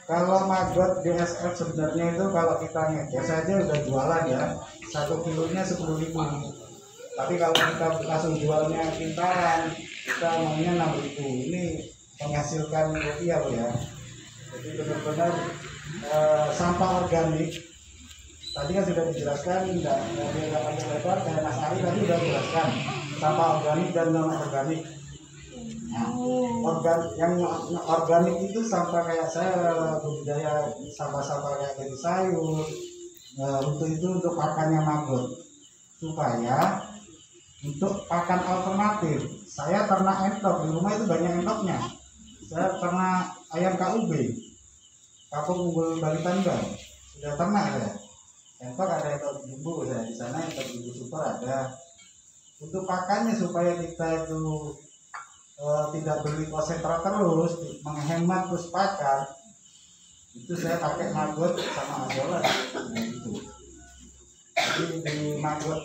Kalau maggot DSF sebenarnya itu kalau kita ngetes saja udah jualan ya, 1 kilonya 10.000. Tapi kalau kita langsung jualnya kintalan, kita maunya 6.000. Ini menghasilkan rupiah loh ya. Jadi benar-benar sampah organik. Tadi kan sudah dijelaskan, nggak panjang lebar, kayak Mas Ari tadi sudah dijelaskan sampah organik dan non organik. Nah, yang organik itu sampah kayak saya budidaya sampah-sampah kayak dari sayur. Untuk itu untuk pakannya maggot supaya untuk pakan alternatif. Saya ternak entok di rumah itu banyak entoknya. Saya ternak ayam KUB, Kampung Unggul Bali Tanggal. Sudah ternak ya. Entok ada entok bumbu saya di sana, entok bumbu super ada. Untuk pakannya supaya kita itu tidak beli konsentrat terus, menghemat terus pakan, itu saya pakai maggot sama azolat. Nah, gitu. Jadi di maggot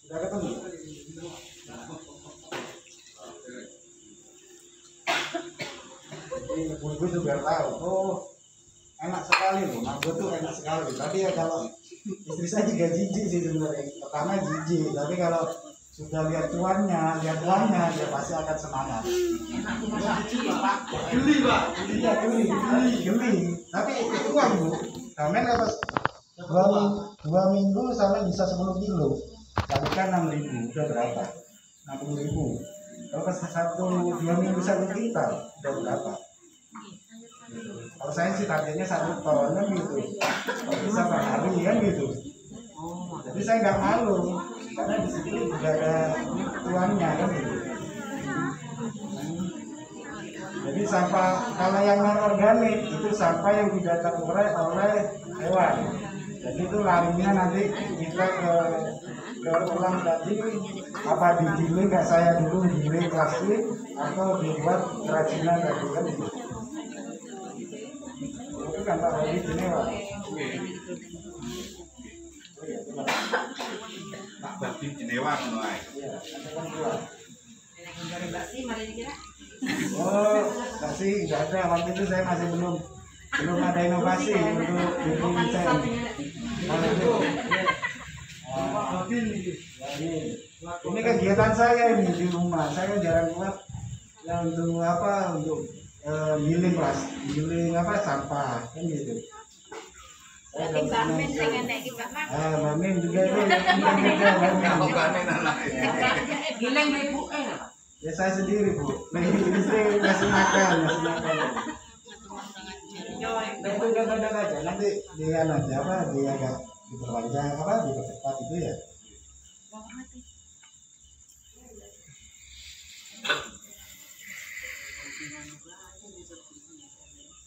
sudah ketemu. Jadi ibu-ibu juga tahu, oh enak sekali loh, maggot tuh enak sekali. Tapi ya kalau istri saya juga jijik sih sebenarnya. Pertama jijik, tapi kalau sudah lihat uangnya, dia pasti akan semangat. Geli Pak, iya geli. Tapi itu uang Bu, kami dapat 2 minggu sampai bisa bisa 10 kilo, kalikan 6.000, udah berapa? 60.000. Kalau ke 2 minggu 1 kintal, udah berapa? Kalau saya sih targetnya 1 ton kan gitu, kalau bisa per hari kan gitu. Jadi saya nggak malu, karena di situ juga ada tuannya kan gitu. Jadi sampah kalau yang non organik itu sampah yang tidak terurai oleh hewan. Jadi itu larinya nanti kita ke pulang tadi apa digiling kayak saya dulu giling plastik atau dibuat kerajinan tadi kan gitu. Itu kan Pak Hadi ini Pak. Pak Hadi Jenewa mulai. Iya, kan keluar. Oh, kasih nggak ada, waktu itu saya masih belum ada inovasi untuk bikin saya. Kalau itu, ini kegiatan saya ini di rumah. Saya jarang buat yang untuk apa untuk giling sampah kan gitu. Bamin juga itu, Giling ibu ya saya sendiri Bu, istri ngasih makan. Itu kadang-kadang aja, nanti dia aja apa, dia agak diperpanjang apa, dipercepat itu ya.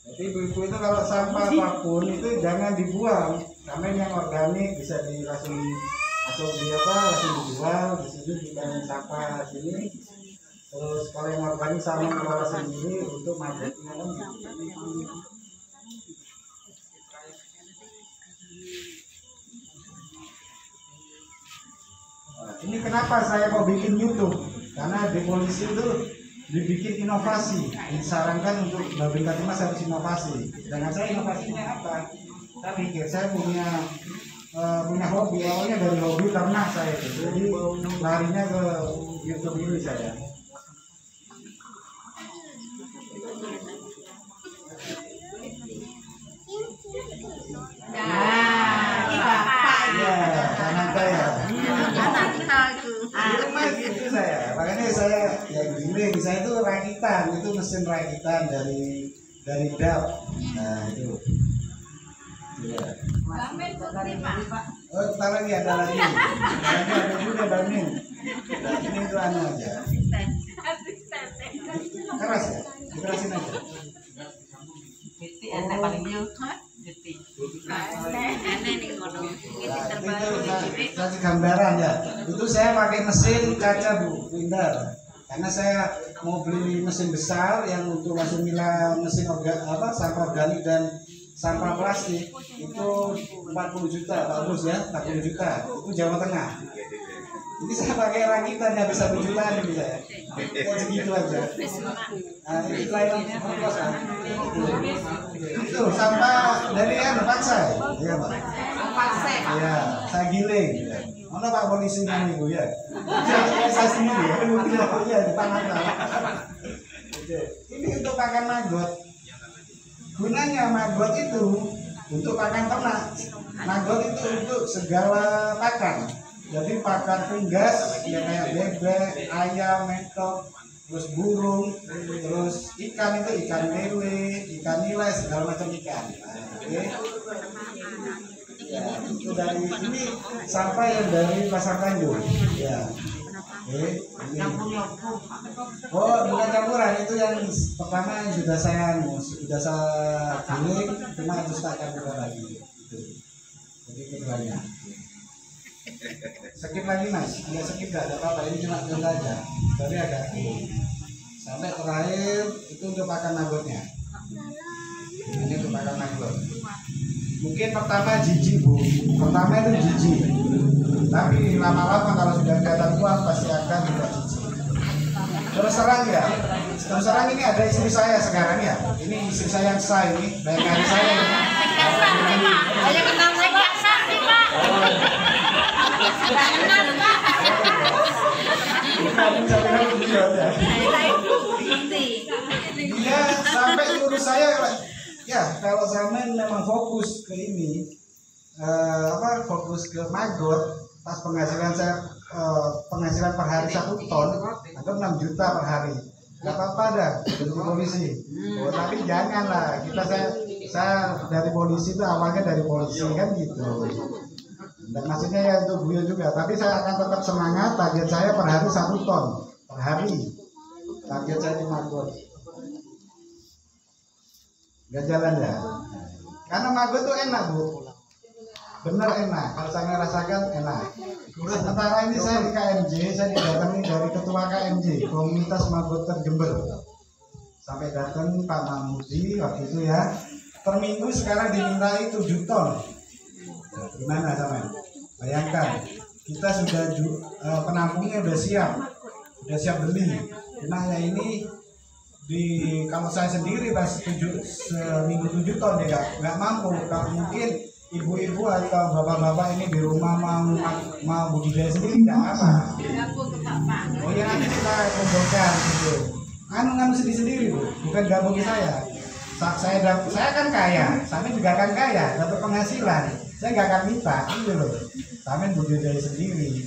Jadi ibu-ibu itu kalau sampah apapun itu jangan dibuang, karena yang organik bisa langsung dijual, di sini dibanding sampah sini. Terus kalau yang organik sama kelola sendiri untuk marketingnya kan gitu. Ini kenapa saya kok bikin YouTube? Karena di polisi itu dibikin inovasi, disarankan untuk Babin Katimas harus inovasi. Dengan saya inovasinya apa? Saya pikir saya punya hobi, awalnya dari hobi ternak saya itu. Jadi larinya ke YouTube ini saya. Itu saya, makanya saya yang giling, saya itu rakitan, itu mesin rakitan dari DAP. Nah itu. Ya. Oh, ntar lagi ada lagi. Ada juga Bamin. Ini itu anu aja. Keras ya? Dikerasin aja. Enak paling yuk. Itu kasih gambaran ya. Itu saya pakai mesin kaca Bu, Pindar. Karena saya mau beli mesin besar yang untuk langsung milah mesin sampah organik dan sampah plastik itu 40 juta, bagus ya, 40 juta. Itu Jawa Tengah. Ini saya pakai rakitan yang bisa 1 jutaan ini saya. Segitu aja. Nah, ini lain kan. Itu sampah dari Paksai. Iya, Pak. Paksai. Iya, saya giling. Mana Pak polisi ini Bu ya? Saya sendiri ya, mungkin ya di tangan. Ini untuk pakan maggot. Gunanya maggot itu untuk pakan ternak. Maggot itu untuk segala pakan. Jadi pakan unggas ya kayak bebek, ayam, mentok, terus burung, terus ikan itu ikan lele, ikan nila, segala macam ikan. Oke. Ya, itu dari ini sampah yang dari Pasar Tanjung. Ya. Oke. Ini. Oh, bukan campuran, itu yang pertama yang sudah saya giling, cuma harus tak campurkan lagi. Itu. Jadi keduanya. Skip lagi Mas, nggak skip nggak ada apa-apa, ini cuma contoh aja. Jadi agak sampai terakhir itu untuk pakan maggotnya. Ini untuk pakan maggot. Mungkin pertama jijik Bu, pertama itu jijik. Tapi lama-lama kalau sudah kelihatan uang pasti akan tidak jijik. Terus terang ini ada istri saya sekarang ya. Ini istri saya yang sah ini, baik dari saya. Ayo kenal saya kasar sih Pak. Dia sampai nyuruh saya ya kalau Samen memang fokus ke ini fokus ke maggot pas penghasilan saya penghasilan per hari 1 ton atau 6 juta per hari, nggak apa-apa dah jadi polisi. Oh, tapi janganlah saya dari polisi itu awalnya dari polisi kan gitu. Dan maksudnya ya untuk beliau juga, tapi saya akan tetap semangat. Target saya per hari 1 ton per hari, target saya di Magot. Gak jalan ya, karena Magot tuh enak Bu, bener enak. Kalau saya merasakan enak. Sementara ini saya di KMJ, saya didatangi dari ketua KMJ Komunitas Magoter Jember, sampai datang Pak Mahmudi waktu itu ya. Per minggu sekarang dimintai 7 ton. Gimana sama? Bayangkan, kita sudah penampungnya udah siap beli. Cuma ya ini kalau saya sendiri pas seminggu 7 ton ya nggak mampu. Kalau mungkin ibu-ibu atau bapak-bapak ini di rumah mau budidaya sendiri nggak apa. Oh ya nanti kita kumpulkan gitu. Anu sendiri Bu, bukan gabung saya. Saya kan kaya, Samin juga kan kaya, dapat penghasilan. Saya nggak akan minta, gitu loh. Samin budidaya sendiri.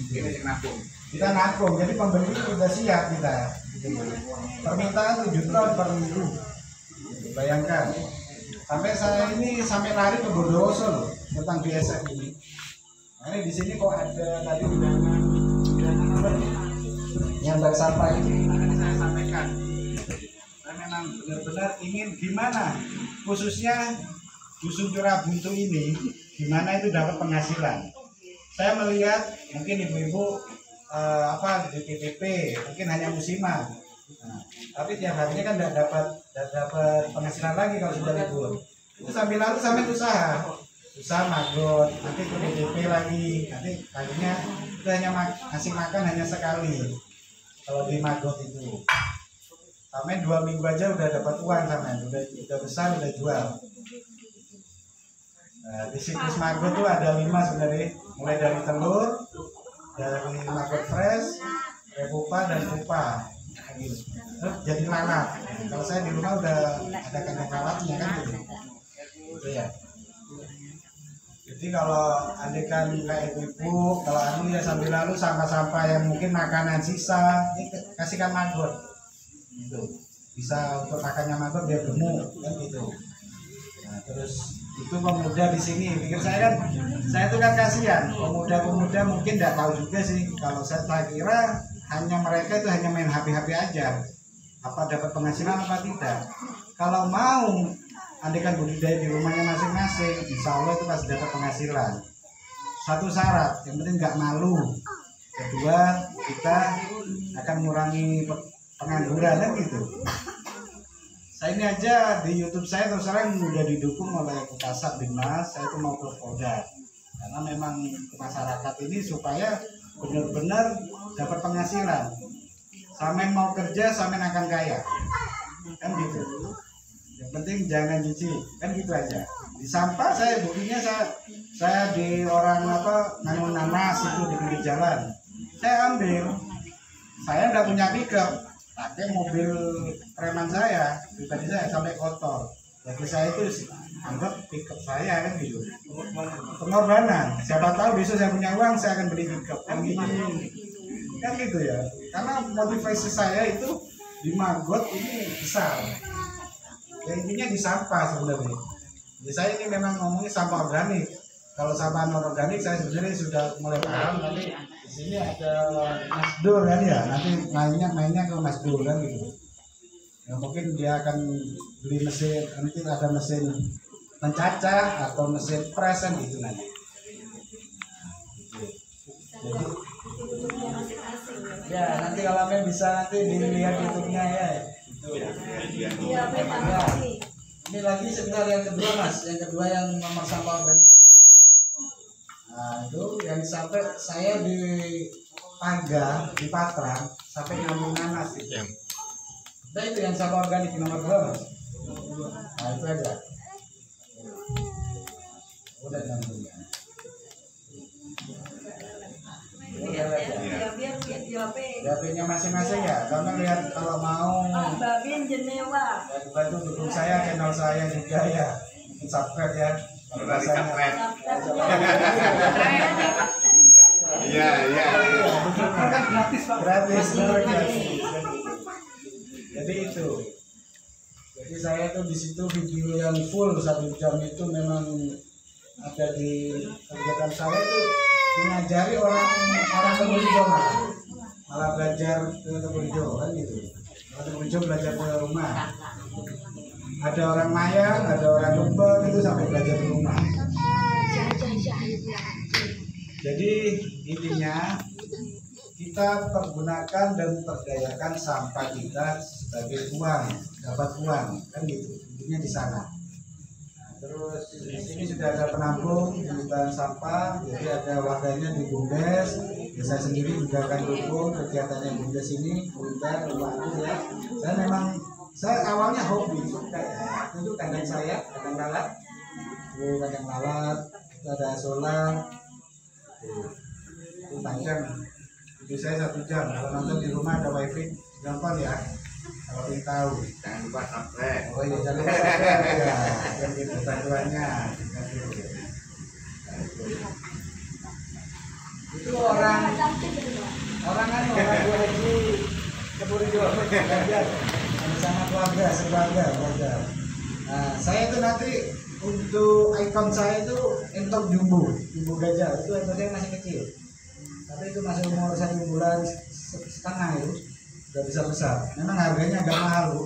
Kita nabung, jadi pembeli sudah siap kita. Permintaan 7 ton per minggu. Bayangkan. Sampai saya ini sampai lari ke Bondowoso loh tentang BSF ini. Nah, ini di sini kok ada tadi undangan apa nih? Yang sampah ini akan saya sampaikan. Saya memang benar-benar ingin gimana, khususnya dusun Curah Buntu ini, gimana itu dapat penghasilan. Saya melihat mungkin ibu-ibu di PPP mungkin hanya musiman. Nah, tapi tiap harinya kan tidak dapat penghasilan lagi kalau sudah libur. Itu sambil usaha Magot, nanti ke PPP lagi, nanti kalinya itu hanya ngasih makan hanya sekali. Kalau di Magot itu, sampai 2 minggu aja udah dapat uang sampai, udah besar udah jual. Nah, di siklus Magot tuh ada 5 sebenarnya, mulai dari telur, dari Magot fresh, repupa dan pupa. Terus jadi lalat. Kalau saya di rumah udah ada kandang lalatnya kan gitu ya. Jadi kalau andekan kayak ibu, kalau anu ya sambil lalu sampah-sampah yang mungkin makanan sisa, kasihkan Magot. Gitu. Bisa untuk makannya Magot biar gemuk kan gitu. Nah, terus itu pemuda di sini, pikir saya itu kan kasihan. Pemuda-pemuda mungkin tidak tahu juga sih. Kalau saya kira hanya mereka itu hanya main HP aja. Apa dapat penghasilan apa tidak? Kalau mau andekan budidaya di rumahnya masing-masing, insya Allah itu pasti dapat penghasilan. Satu syarat, yang penting nggak malu. Kedua, kita akan mengurangi pengangguran kan gitu. Saya ini aja di YouTube saya terus terang udah didukung oleh Kasat Binmas, saya itu mau ke Polda. Karena memang masyarakat ini supaya benar-benar dapat penghasilan. Samen mau kerja, samen akan kaya. Kan gitu. Yang penting jangan jijik, kan gitu aja. Di sampah saya buktinya saya di orang nanam nanas itu di pinggir jalan. Saya ambil. Saya nggak punya pickup, pakai mobil preman saya, pribadi saya sampai kotor. Jadi saya itu anggap pickup saya kan gitu. Pengorbanan. Siapa tahu besok saya punya uang, saya akan beli pickup. Kan gitu. Kan gitu ya. Karena motivasi saya itu di Magot ini besar. Ya intinya di sampah sebenarnya. Jadi saya ini memang ngomongnya sampah organik. Kalau sampah non organik saya sebenarnya sudah mulai paham. Nanti di sini ada Mas Dur kan ya. Nanti mainnya ke Mas Dur kan gitu. Ya, mungkin dia akan beli mesin, nanti ada mesin mencacah atau mesin press kan gitu nanti. Jadi, ya nanti kalau kalian bisa nanti dilihat YouTube-nya ya. Iya, Ya. Ini lagi sebentar yang kedua Mas, yang kedua yang nomor sampah organik. Nah itu yang sampai saya di Paga, di Patra sampai nyambung nanas gitu. Nah itu yang sampah organik nomor 2 Mas. Nah itu aja. Udah nyambung. HP-nya masing-masing ya. Kamu lihat kalau mau Babin Jenewa. bantu dukung saya, channel saya juga ya. Subscribe ya. Kalau rasanya Iya, iya. Kan gratis Pak. Gratis. Jadi itu. Jadi saya tuh di situ video yang full 1 jam itu memang ada di kegiatan saya itu mengajari orang Tegulijo malah belajar ke Tegulijo kan gitu. Orang Tegulijo belajar ke rumah. Ada orang Mayang, ada orang Lembang itu sampai belajar ke rumah. Jadi intinya kita pergunakan dan perdayakan sampah kita sebagai uang, dapat uang kan gitu. Intinya di sana. Nah, terus di sini sudah ada penampung pembuangan sampah, jadi ada wadahnya di Bumdes. Ya, saya sendiri juga akan dukung kegiatannya Bumdes ini, Bunda, membantu ya. Saya awalnya hobi suka ya. Itu kandang saya, kandang lalat. Kandang lalat, ada solar. Itu panjang. Jadi saya 1 jam. Kalau nonton di rumah ada wifi, gampang ya. Kalau ingin tahu. Jangan lupa subscribe. Oh iya, jangan lupa subscribe ya. Yang gitu bantuannya. Itu orang Bu Haji Tegulijo sama keluarga, sekeluarga. Nah, saya itu nanti untuk ikon saya itu entok jumbo gajah. Itu entok masih kecil. Tapi itu masih umur 1 bulan setengah itu udah besar. Memang harganya agak mahal Bu,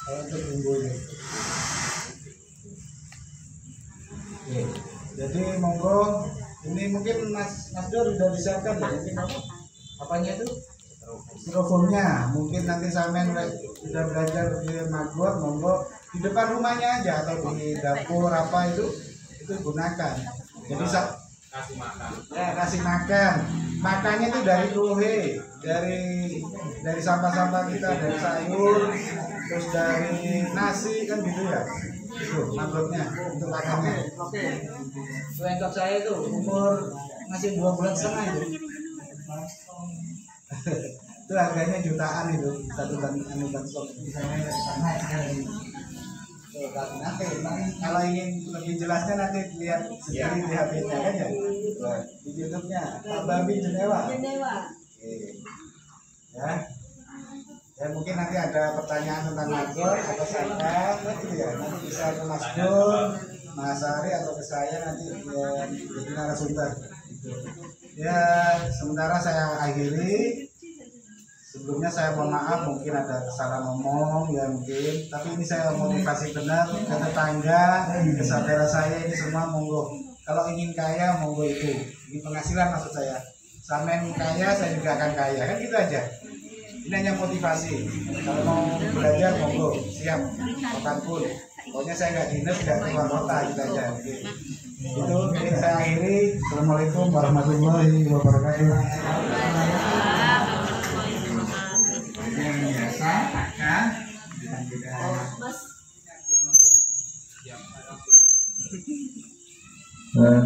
kalau untuk jumbonya. Oke. Jadi monggo, ini mungkin Mas Dor sudah disiapkan ya, mungkin apanya itu? Styrofoamnya, mungkin nanti sampean sudah belajar di Magor, monggo di depan rumahnya aja atau di dapur apa itu gunakan. Jadi Kasih makan. ya kasih makan. Makannya itu dari kuhe, dari sampah-sampah kita, dari sayur, terus dari nasi kan gitu ya. Itu magotnya untuk makannya. Oke. Itu entok saya itu umur masih 2 bulan setengah itu. Itu harganya jutaan itu, 1 ban stok. Kalau ingin lebih jelasnya nanti lihat sendiri di HP-nya kan ya. Di YouTube-nya Pak Babi Jenewa. Oke. Ya. Ya mungkin nanti ada pertanyaan tentang Magor atau saya gitu ya. Nanti bisa ke Mas Dul, Mas Ari atau ke saya nanti jadi narasumber gitu. Ya, sementara saya akhiri. Sebelumnya saya mohon maaf mungkin ada salah ngomong ya mungkin, tapi ini saya motivasi benar ke tetangga, ke saudara saya ini semua monggo. Kalau ingin kaya monggo itu. Ini penghasilan maksud saya. Sampean kaya saya juga akan kaya kan gitu aja. Ini hanya motivasi. Kalau mau belajar monggo, siap kapanpun. Pokoknya saya nggak dinas, nggak keluar kota gitu aja. Itu mungkin saya akhiri. Assalamualaikum warahmatullahi wabarakatuh. Yang biasa akan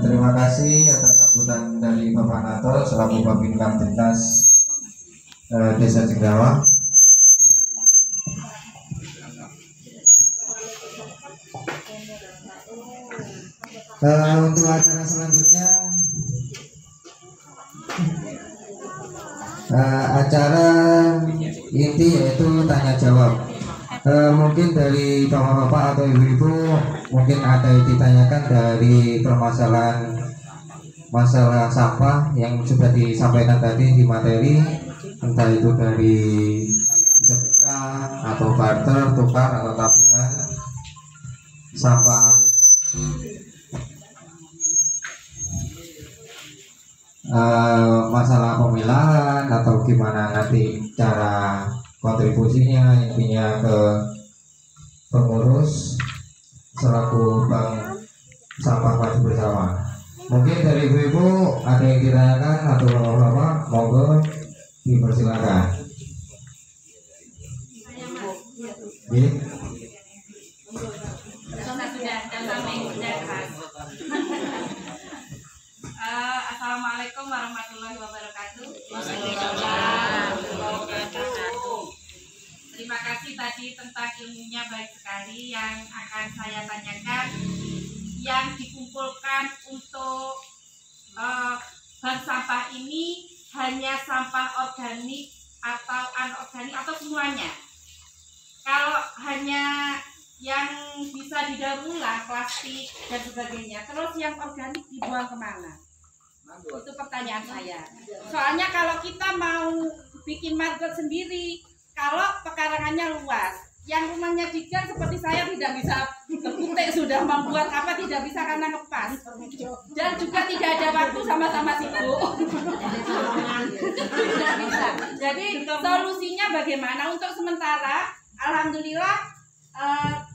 Terima kasih atas sambutan dari Bapak Nato selaku Babin Kamtibnas Desa Cendawa. Untuk acara selanjutnya acara inti yaitu tanya jawab. Mungkin dari bapak-bapak atau ibu-ibu mungkin ada yang ditanyakan dari masalah sampah yang sudah disampaikan tadi di materi, entah itu dari sedekah atau barter, tukar atau tabungan sampah. Masalah pemilahan atau gimana nanti cara kontribusinya, intinya ke pengurus selaku bank sampah wajib bersama. Mungkin dari ibu-ibu ada yang ditanyakan atau bapak-bapak, monggo dipersilakan. Assalamualaikum warahmatullahi wabarakatuh. Terima kasih tadi tentang ilmunya baik sekali yang akan saya tanyakan, yang dikumpulkan untuk bank sampah ini hanya sampah organik atau anorganik atau semuanya. Kalau hanya yang bisa didaur ulang, plastik dan sebagainya, terus yang organik dibuang kemana? Itu pertanyaan saya. Soalnya kalau kita mau bikin margot sendiri, kalau pekarangannya luas, yang rumahnya di gang seperti saya tidak bisa kekutik sudah membuat apa, tidak bisa karena ngepas, dan juga tidak ada waktu, sama-sama sibuk. Tidak bisa. Jadi solusinya bagaimana? Untuk sementara, alhamdulillah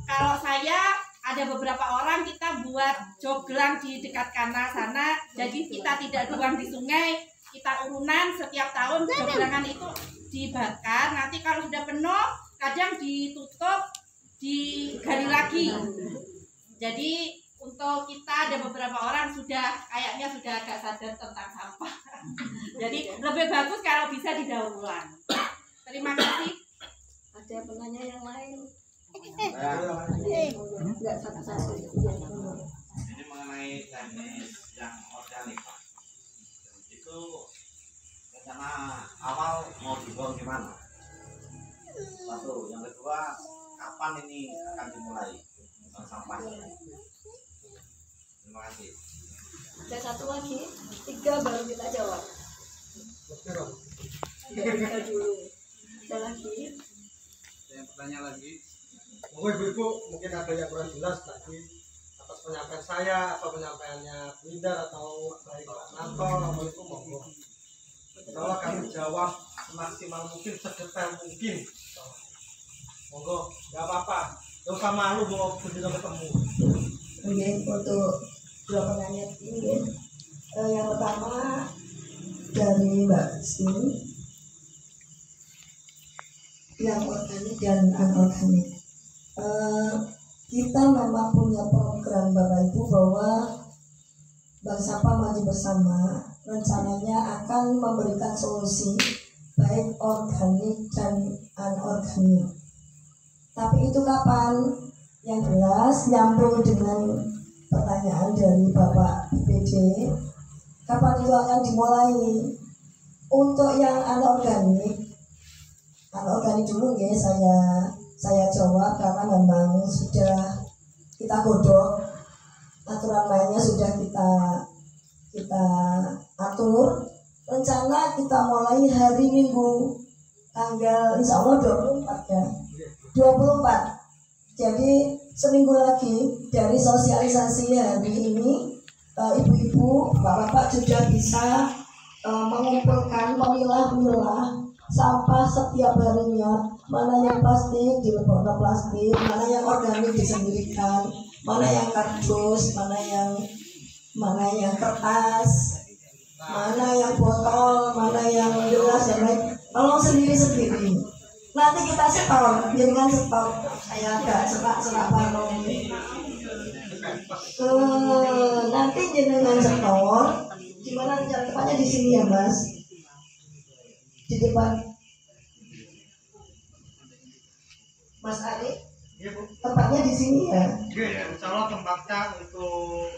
kalau saya ada beberapa orang kita buat joglang di dekat kanal sana, jadi kita tidak buang di sungai, kita urunan setiap tahun joglangan itu dibakar. Nanti kalau sudah penuh, kadang ditutup, digali lagi. Jadi untuk kita ada beberapa orang kayaknya sudah agak sadar tentang sampah. Jadi lebih bagus kalau bisa didaur ulang. Terima kasih. Ada penanya yang lain? Enggak satu-satu. Ini mengenai jenis yang organik, Pak. Itu rencana awal mau dibuang di mana? Satu, yang kedua, kapan ini akan dimulai sampahnya? Terima kasih. Ada satu lagi, 3 baru kita jawab. 3 dulu. Ada lagi? Yang bertanya lagi. Ibu-ibu mungkin ada yang kurang jelas tadi atas penyampaian saya atau penyampaiannya Winda atau baik Pak Nanto, itu monggo. Kalau kami jawab semaksimal mungkin, sedetail mungkin. Monggo, nggak apa-apa. Gak usah malu mau begitu ketemu. Oke, untuk 2 penanya ini, yang pertama dari Mbak Rizky, yang organik dan anorganik. Kita memang punya program Bapak Ibu bahwa Bank Sampah Maju Bersama rencananya akan memberikan solusi baik organik dan anorganik. Tapi itu kapan? Yang jelas nyambung dengan pertanyaan dari Bapak BPD, kapan itu akan dimulai? Untuk yang anorganik dulu ya, saya jawab karena memang sudah kita godok, aturan mainnya sudah kita atur. Rencana kita mulai hari Minggu tanggal insya Allah 24 ya, 24. Jadi seminggu lagi dari sosialisasi hari ini, ibu-ibu, bapak-bapak sudah bisa mengumpulkan, memilah-milah sampah setiap harinya, mana yang plastik dilebokno plastik, mana yang organik disendirikan, mana yang kardus, mana yang kertas, mana yang botol, mana yang gelas dan lain. Tolong sendiri-sendiri. Nanti kita setor, jangan setor. Saya agak serak panon. Nanti jenengan setor. Gimana rencana depannya di sini ya Mas? Di depan Mas Ari, tempatnya di sini ya? Insya Allah tempatnya untuk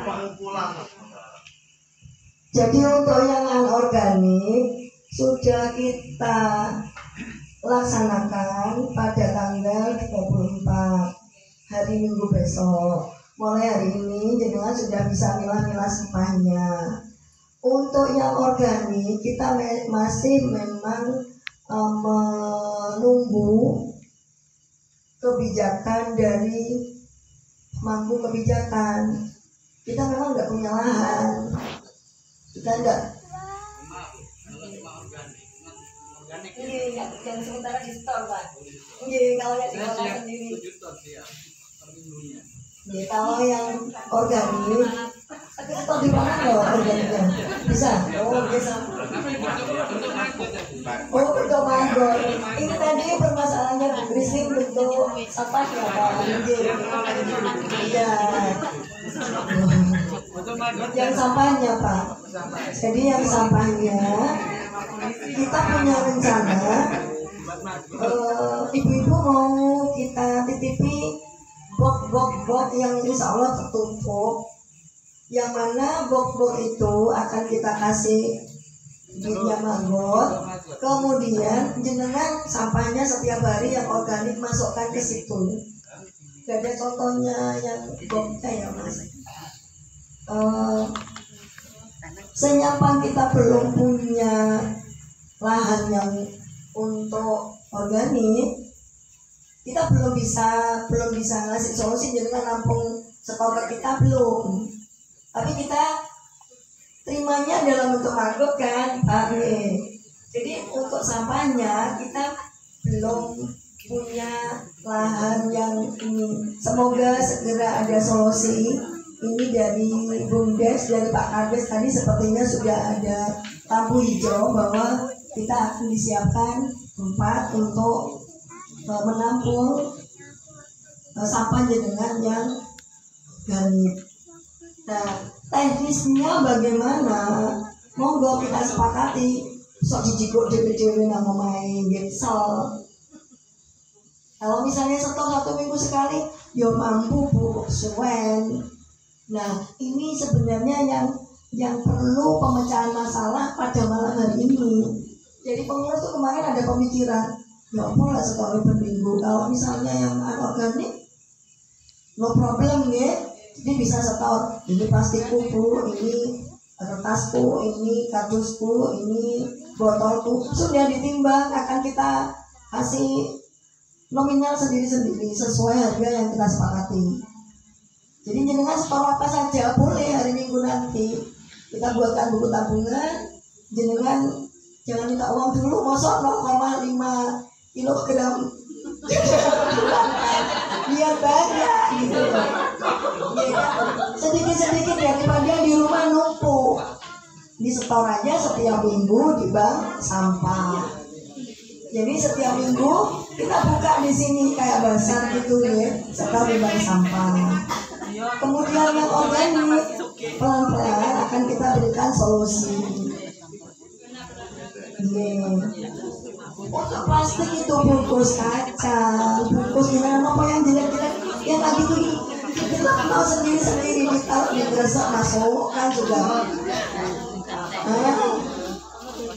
pengumpulan. Jadi untuk yang anorganik sudah kita laksanakan pada tanggal 34 hari Minggu besok. Mulai hari ini jenengan sudah bisa milah-milah sampahnya. Untuk yang organik kita masih memang menunggu kebijakan dari Mangku Kebijakan. Kita memang nggak punya lahan, kita nggak. Ini yang sementara di store Pak. Ini kalau yang diolah sendiri. Jadi kalau yang organik, tapi atau di mana loh organiknya? Bisa? Oh bisa. Oh bentuk manggor. Ini tadi permasalahannya berisik bentuk sampah ya Pak. Iya. Yang sampahnya Pak. Jadi yang sampahnya kita punya rencana. Ibu-ibu mau kita titipi box yang insya Allah tertutup yang mana box-box itu akan kita kasih duitnya maggot, kemudian jenengan sampahnya setiap hari yang organik masukkan ke situ. Gak ada contohnya yang boxnya ya mas. Senyapan kita belum punya lahan yang untuk organik, kita belum bisa ngasih solusi jenengan nampung stok kita belum. Tapi kita terimanya dalam bentuk maggot kan, Pak. Jadi untuk sampahnya kita belum punya lahan yang ini. Semoga segera ada solusi. Ini dari Bumdes, dari Pak Kades tadi sepertinya sudah ada lampu hijau bahwa kita akan disiapkan tempat untuk menampung sampah jenengan yang organik. Nah, teknisnya bagaimana? Monggo kita sepakati. Sok dijikuk dewe-dewe nang main getsel. Kalau misalnya setor 1 minggu sekali, ya mampu Bu Suwen. Nah, ini sebenarnya yang perlu pemecahan masalah pada malam hari ini. Jadi pengurus tuh kemarin ada pemikiran, ya ampun lah setor per minggu. Kalau misalnya yang anorganik, no problem ya. Jadi bisa setor, ini plastikku Bu, ini kertasku, ini kardusku, ini botolku. Sudah ditimbang, akan kita kasih nominal sendiri-sendiri sesuai harga yang kita sepakati. Jadi jenengan setor apa saja boleh hari Minggu nanti. Kita buatkan buku tabungan, jenengan jangan minta uang dulu, mosok 0,5 kilogram. Biar banyak gitu. Sedikit-sedikit daripada di rumah numpuk. Disetor aja setiap minggu di bank sampah. Jadi setiap minggu kita buka di sini kayak bazar gitu ya, setor di bank sampah. Kemudian yang organik pelan-pelan akan kita berikan solusi. Untuk plastik itu bungkus kaca, bungkus gimana apa yang jelek-jelek, yang tadi itu kita mau sendiri-sendiri ditaruh di gresek masukkan juga.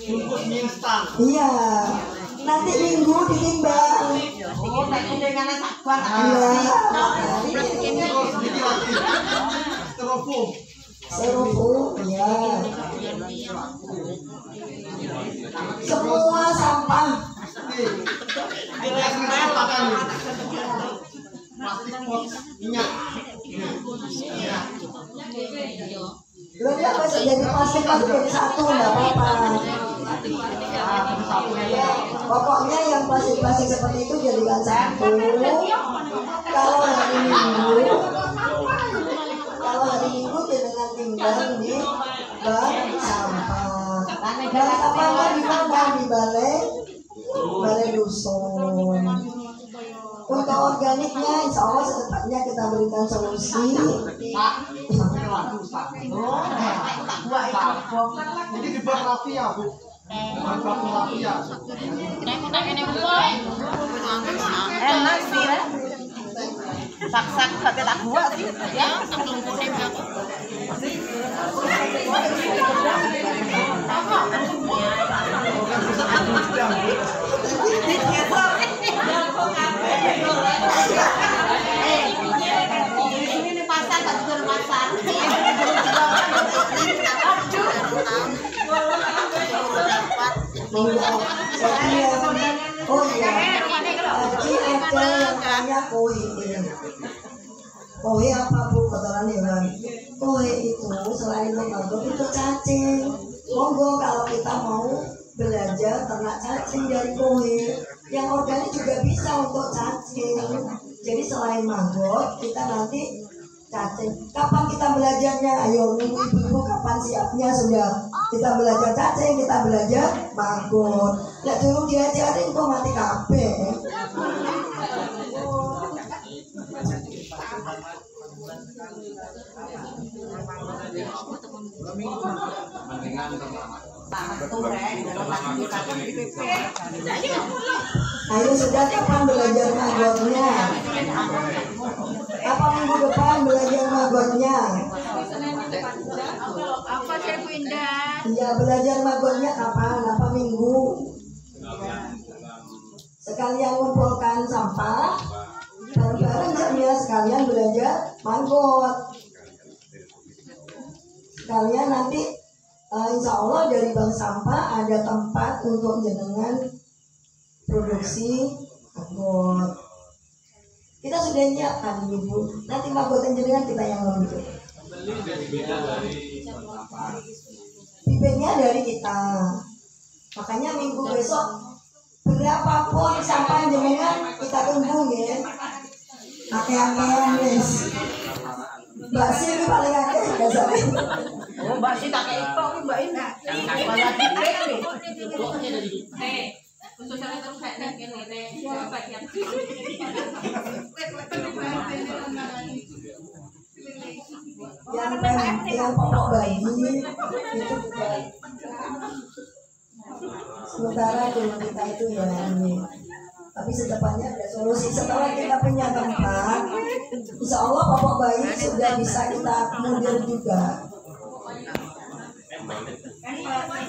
Bungkus mie instan. Iya, nanti minggu ditimbang. Oh, nanti dengan sabar. Styrofoam, ya. Semua sampah. Plastik box minyak. Berarti apa sih jadi plastik jadi satu nggak apa-apa. Ya, pokoknya yang plastik seperti itu jadikan satu. Kalau hari Minggu dengan timbang di bank sampah. Bank sampahnya di mana? Di balai dusun. Untuk organiknya, insya Allah secepatnya kita berikan solusi. Jadi dibuat rafia Bu. Rafia. Enak sih ya. Sak-sak pakai tak buat sih. Ya, sebelum kuning aku. Ini pasar tak jual pasar. Oh iya, tadi ada yang tanya kohe. Kohe apa Bu kotoran hewan? Kohe itu selain lembaga itu cacing. Monggo kalau kita mau belajar ternak cacing dari kohe, yang organik juga bisa untuk cacing. Jadi selain maggot, kita nanti cacing. Kapan kita belajarnya? Ayo ibu-ibu kapan siapnya sudah kita belajar cacing, kita belajar maggot. Lihat dulu diajarin kok mati kabeh. Ayo sudah kapan belajar maggotnya? Apa minggu depan belajar maggotnya? pindah. Iya, belajar magotnya kapan? Apa minggu? Sekalian ngumpulkan sampah, bareng-bareng jamnya sekalian belajar magot. Sekalian nanti insya Allah dari bank sampah ada tempat untuk jenengan produksi magot. Kita sudah nyiapkan Ibu. Nanti magotan jenengan kita yang ngambil. Bibitnya dari kita. Makanya minggu besok berapapun sampah jenengan kita tunggu ya. Akeh-akehan wis. Mbak Si ini paling akeh biasanya. Oh, Mbak Si tak kayak itu, Mbak Ina. Khususnya terus kayak gini, bagian. Yang pokok bayi itu juga. Sementara dulu kita itu ya ini, tapi sedepannya ada solusi. Setelah kita punya tempat, insya Allah popok bayi sudah bisa kita mundur juga.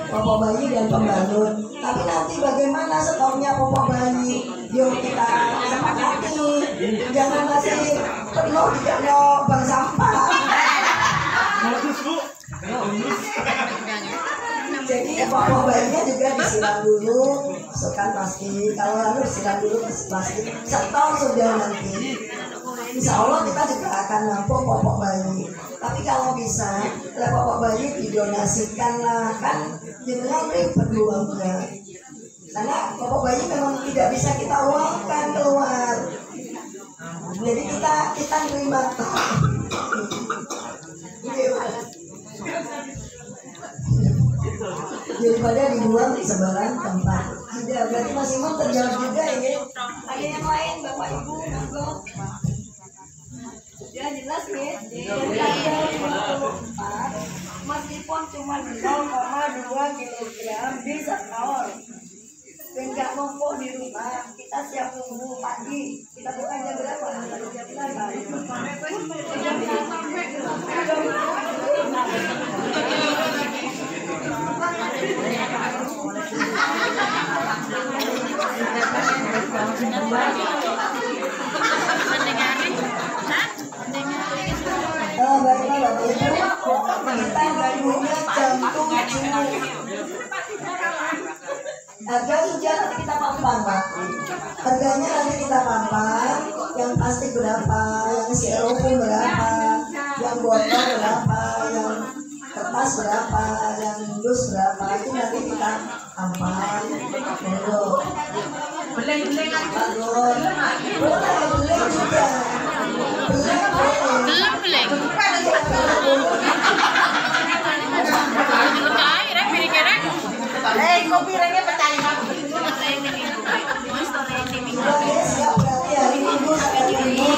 Popok bayi dan pembalut. Tapi nanti bagaimana stoknya popok bayi? Yuk kita sepakati. Jangan masih penuh di bank sampah. Jadi popok bayinya juga disiram dulu, masukkan plastik. Kalau lalu disiram dulu plastik, setor sudah nanti. Insya Allah kita juga akan nampung popok bayi. Tapi kalau bisa, popok bayi didonasikan lah, kan jenengan ribet uangnya. Karena popok bayi memang tidak bisa kita uangkan keluar. Jadi kita terima. Daripada dibuang di sembarang tempat. Sudah berarti masih mau terjawab juga ya. Ada yang lain Bapak Ibu monggo. Sudah jelas ya. Tanggal 24 meskipun cuma 0,2 kilogram di setor. Dan nggak numpuk di rumah, kita siap tunggu pagi. Kita bukan jam berapa? Jam 8. Baiklah Bapak Ibu, kita bangunnya jam 7. Harga sudah nanti kita pampang Pak. Harganya nanti kita pampang. Yang plastik berapa, yang styrofoam berapa, yang botol berapa, yang kertas berapa, yang dus berapa, itu nanti kita pampang. Beleng aja. Boleh beleng juga. Beleng. Kopi rengnya petani Pak. Siap berarti hari Minggu sampai Minggu.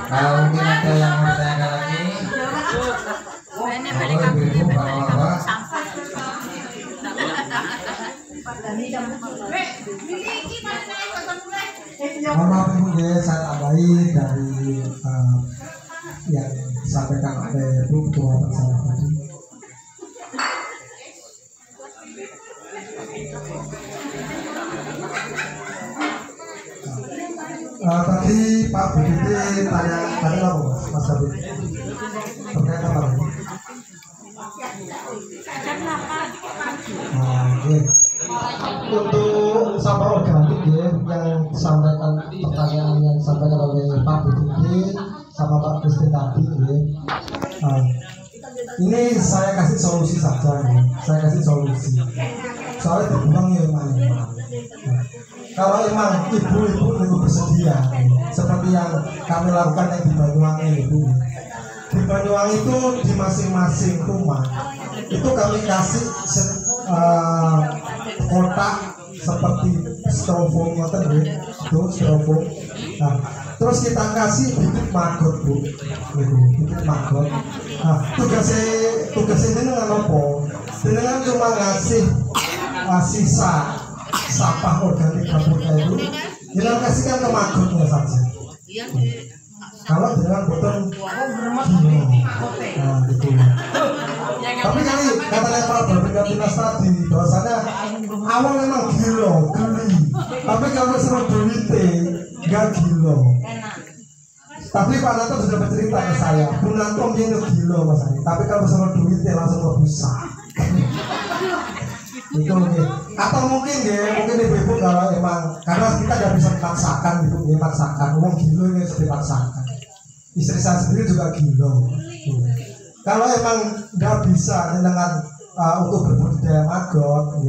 Kalau mungkin ada yang mau bertanya lagi, ibu-ibu bapak-bapak. Mohon maaf Ibu ya, saya tambahi dari yang disampaikan oleh Bu Ketua Bersama tadi. Tadi Pak BDT tanya apa Mas Habib? Terkait apa lagi? Untuk sampah organik ya, yang disampaikan pertanyaan yang disampaikan oleh Pak BDT sama Pak Kristin tadi ya. Ini saya kasih solusi saja ya. Saya kasih solusi. Soalnya dibuang ya emang. Kalau emang ibu-ibu itu bersedia, seperti yang kami lakukan yang di Banyuwangi Ibu. Di Banyuwangi itu di masing-masing rumah itu kami kasih kotak seperti styrofoam itu styrofoam. Nah, terus kita kasih bibit maggot Bu, bibit maggot. Nah, tugasnya ini dengan apa? dengan cuma ngasih sisa sampah organik dapurnya itu, kita kasihkan ke magotnya saja. Kalau dengan botol nah gitu. Tapi kali katanya Pak Babin Dinas tadi bahwasanya awal memang gila, geli. Tapi kalau sama duitnya nggak gila. Tapi Pak Nato sudah bercerita ke saya, Bu Nato dia gila Mas Ani. Tapi kalau sama duitnya langsung ngebusak. Itu mungkin. Atau mungkin ibu-ibu kalau emang karena kita nggak bisa dipaksakan gitu, dipaksakan. Ngomong gila ini harus dipaksakan. Istri saya sendiri juga gila. Kalau emang nggak bisa dengan untuk berbudidaya maggot,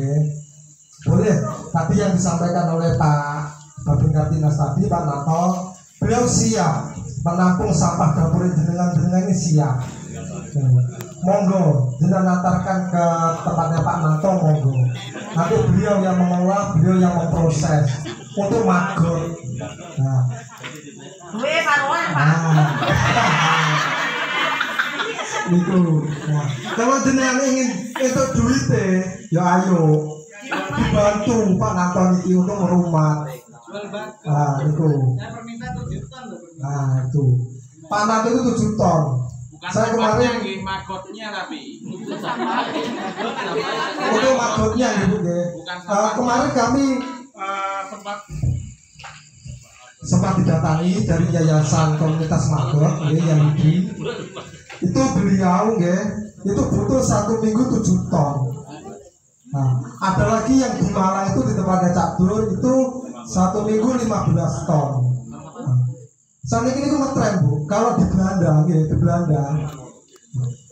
boleh. Tadi yang disampaikan oleh Pak Babin Dinas tadi, Pak Nato, beliau siap menampung sampah dapur jenengan ini siap. Monggo, jenengan antarkan ke tempatnya Pak Nato, monggo. Nanti beliau yang mengolah, beliau yang memproses untuk maggot. Nah, itu. Nah, kalau jenengan ingin untuk duitnya, ya ayo dibantu Pak Nato ini untuk merumah. Nah, itu. Nah, itu. Pak Nato itu 7 ton. Bukan saya kemarin magotnya tapi untuk magotnya ibu kemarin kami sempat didatangi dari yayasan komunitas maggot yang itu beliau itu butuh 1 minggu 7 ton. Nah, ada lagi yang di Malang itu di tempatnya Cak Dur itu 1 minggu 15 ton. Saat ini ngetren Bu, kalau di Belanda,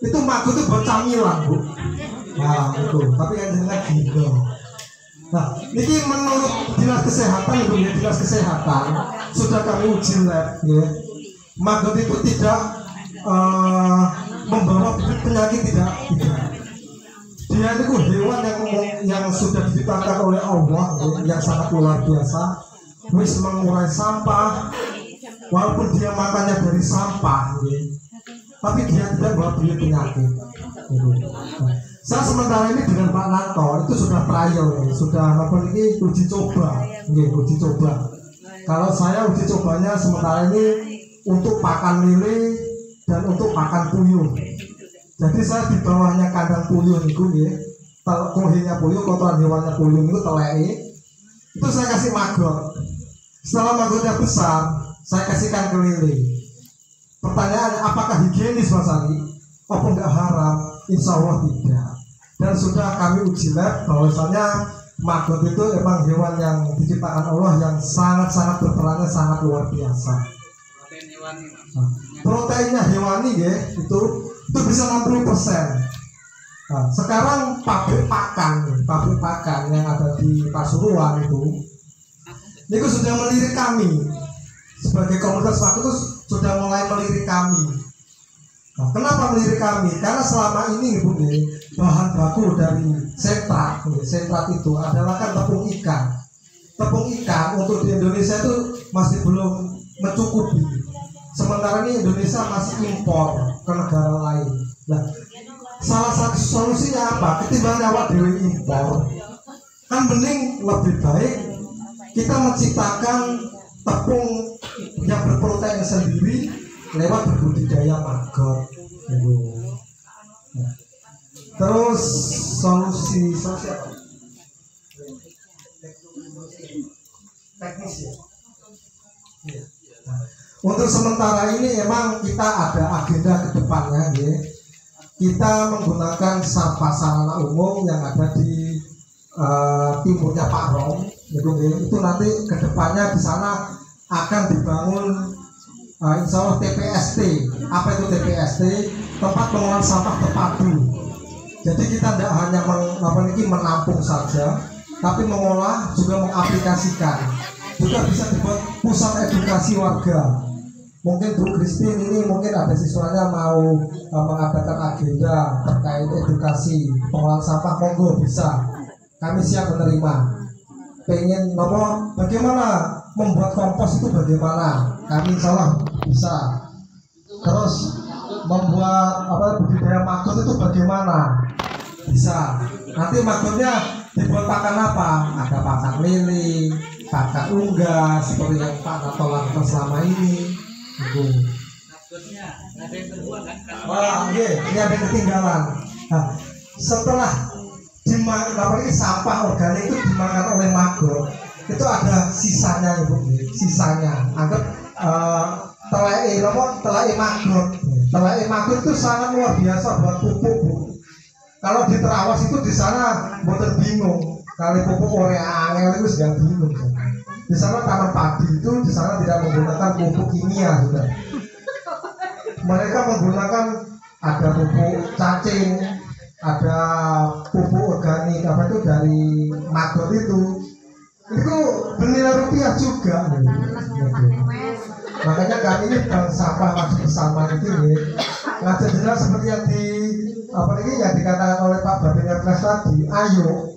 itu maggot itu buat camilan Bu. Nah itu, tapi yang jenengan gila. Nah, ini menurut Dinas Kesehatan Ibu ya, Dinas Kesehatan sudah kami uji lab maggot itu tidak membawa penyakit tidak. Dia itu hewan yang sudah diciptakan oleh Allah yang sangat luar biasa, wis mengurai sampah. Walaupun dia makannya dari sampah, tapi dia tidak bawa penyakit. Saya sementara ini dengan Pak Nato itu sudah trial, sudah ini uji coba. Kalau saya uji cobanya sementara ini untuk pakan lele dan untuk pakan puyuh. Jadi saya di bawahnya kandang puyuh itu, kohenya puyuh, kotoran hewannya puyuh itu telei. Itu saya kasih maggot. Setelah maggotnya besar, saya kasihkan ke lele. Pertanyaannya, apakah higienis Mas Ali? Apa enggak haram? Insya Allah tidak. Dan sudah kami uji lab bahwasanya maggot itu emang hewan yang diciptakan Allah yang sangat-sangat berperannya sangat luar biasa. Nah, proteinnya hewani itu bisa 60%. Nah, sekarang pabrik pakan yang ada di Pasuruan itu sudah melirik kami. Sebagai komunitas maggot itu sudah mulai melirik kami. Nah, kenapa melirik kami? Karena selama ini Ibu bahan baku dari sentrat itu adalah kan tepung ikan. Tepung ikan untuk di Indonesia itu masih belum mencukupi. Sementara ini Indonesia masih impor ke negara lain. Nah, salah satu solusinya apa? Ketimbang awak dewe impor, kan mending lebih baik kita menciptakan tepung yang berprotein sendiri lewat berbudidaya maggot. Terus solusi apa? Teknis ya. Untuk sementara ini emang kita ada agenda ke depannya Kita menggunakan sampah sarana umum yang ada di timurnya Pak Rom. Itu nanti ke depannya di sana akan dibangun insya Allah TPST. Apa itu TPST? Tempat pengolahan sampah terpadu. Jadi kita tidak hanya menampung saja, tapi mengolah juga mengaplikasikan. Juga bisa dibuat pusat edukasi warga. Mungkin Bu Christine ini mungkin ada siswanya mau mengadakan agenda terkait edukasi pengolahan sampah, monggo bisa. Kami siap menerima. Pengen bagaimana membuat kompos itu bagaimana? Kami insya Allah bisa. Terus membuat budidaya maggot itu bagaimana? bisa. Nanti magotnya dibuat pakan apa? Ada pakan lele, pakan unggas seperti yang Pak Nato lakukan selama ini. Itu. Wah, ini ada yang ketinggalan. Nah, setelah apalagi sampah organik itu dimakan oleh maggot, itu ada sisanya, Ibu. Sisanya. Anggap telai maggot. Telai maggot itu sangat luar biasa buat pupuk, Bu. Kalau di Terawas itu di sana buatan bingung. Kali pupuk oleh angel itu sudah bingung. Di sana tanam padi itu di sana tidak menggunakan pupuk kimia juga. Mereka menggunakan ada pupuk cacing, ada pupuk organik apa itu dari maggot itu bernilai rupiah juga. Makanya kami ini Bank Sampah Masih Bersama itu ngajak jelas seperti yang yang dikatakan oleh Pak Babin Ernest tadi. Ayo,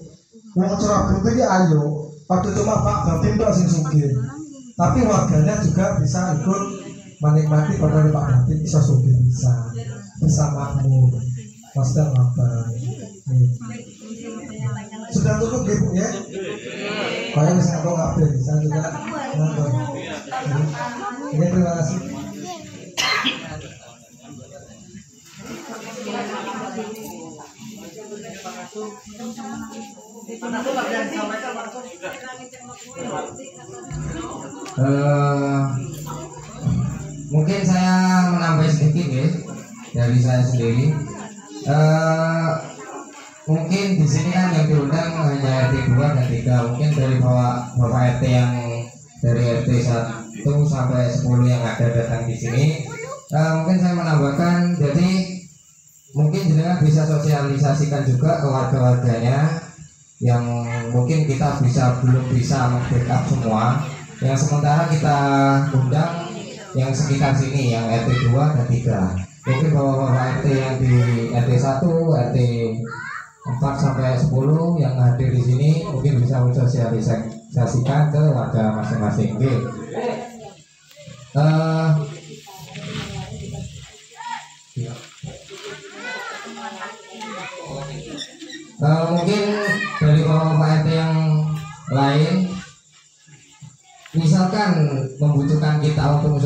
wong curah buntu ini ayo. Waktu cuma Pak Babin itu asing sugih, tapi warganya juga bisa ikut menikmati pada Pak Babin bisa sugih, bisa makmur. Master apa? Sudah cukup ya, Bu ya? Kalian bisa ngomong apa? Saya juga ngomong. Ini terima kasih. Mungkin saya menambah sedikit ya dari saya sendiri. Mungkin di sini kan yang diundang hanya RT 2 dan 3. Mungkin dari Bapak RT yang dari RT 1 sampai 10 yang ada datang di sini. Mungkin saya menambahkan, jadi mungkin jenengan bisa sosialisasikan juga ke warga-warganya yang mungkin kita belum bisa membackup semua. Yang sementara kita undang yang sekitar sini yang RT 2 dan 3. Mungkin bapak-bapak RT yang di RT 1, RT 4 sampai 10 yang hadir di sini mungkin bisa mensosialisasikan ke warga masing-masing. Mungkin dari bapak-bapak RT yang lain, misalkan membutuhkan kita untuk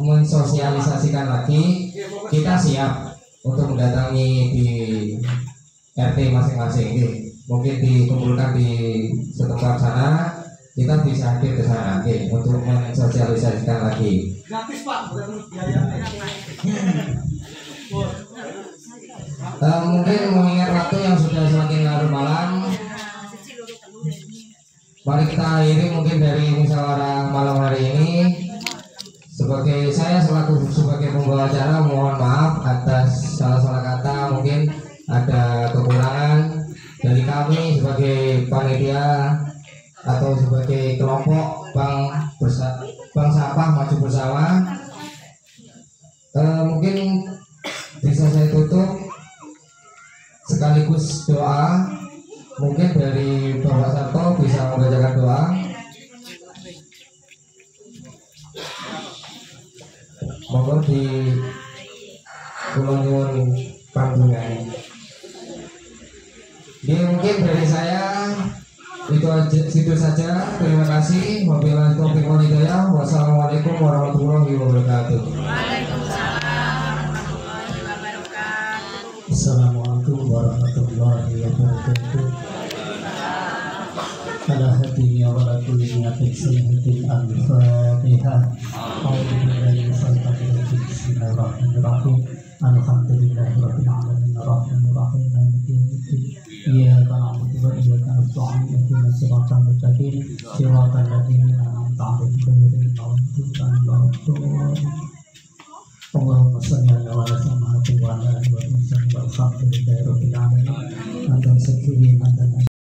mensosialisasikan lagi, kita siap untuk mendatangi di RT masing-masing. Mungkin dikumpulkan di setempat sana, kita bisa hadir ke sana untuk mensosialisasikan lagi. Gratis Pak, bukan biayanya. Mungkin mengingat waktu yang sudah semakin larut malam, mari kita akhiri mungkin dari musyawarah malam hari ini. Saya sebagai pembawa acara mohon maaf atas salah-salah kata, mungkin ada kekurangan dari kami sebagai panitia atau sebagai kelompok Bank Sampah Maju Bersama. Mungkin bisa saya tutup sekaligus doa. Mungkin dari Bapak Sarto bisa membacakan doa. Monggo di kula nyuwun panjenengan. Mungkin dari saya itu saja. Terima kasih. Wabillahi taufiq wal hidayah. Wassalamualaikum warahmatullahi wabarakatuh. Assalamualaikum warahmatullahi wabarakatuh. Ala hadinya wa la kulli niyatin sayyidatin al-Fatihah. A'udzubillahi minasyaitonir rajim. Bismillahirrahmanirrahim. Alhamdulillahi rabbil alamin arrahmanir rahim maliki yaumiddin. Iyyaka na'budu wa iyyaka nasta'in ihdinas siratal mustaqim siratal ladzina an'amta 'alaihim ghairil maghdubi 'alaihim waladdallin.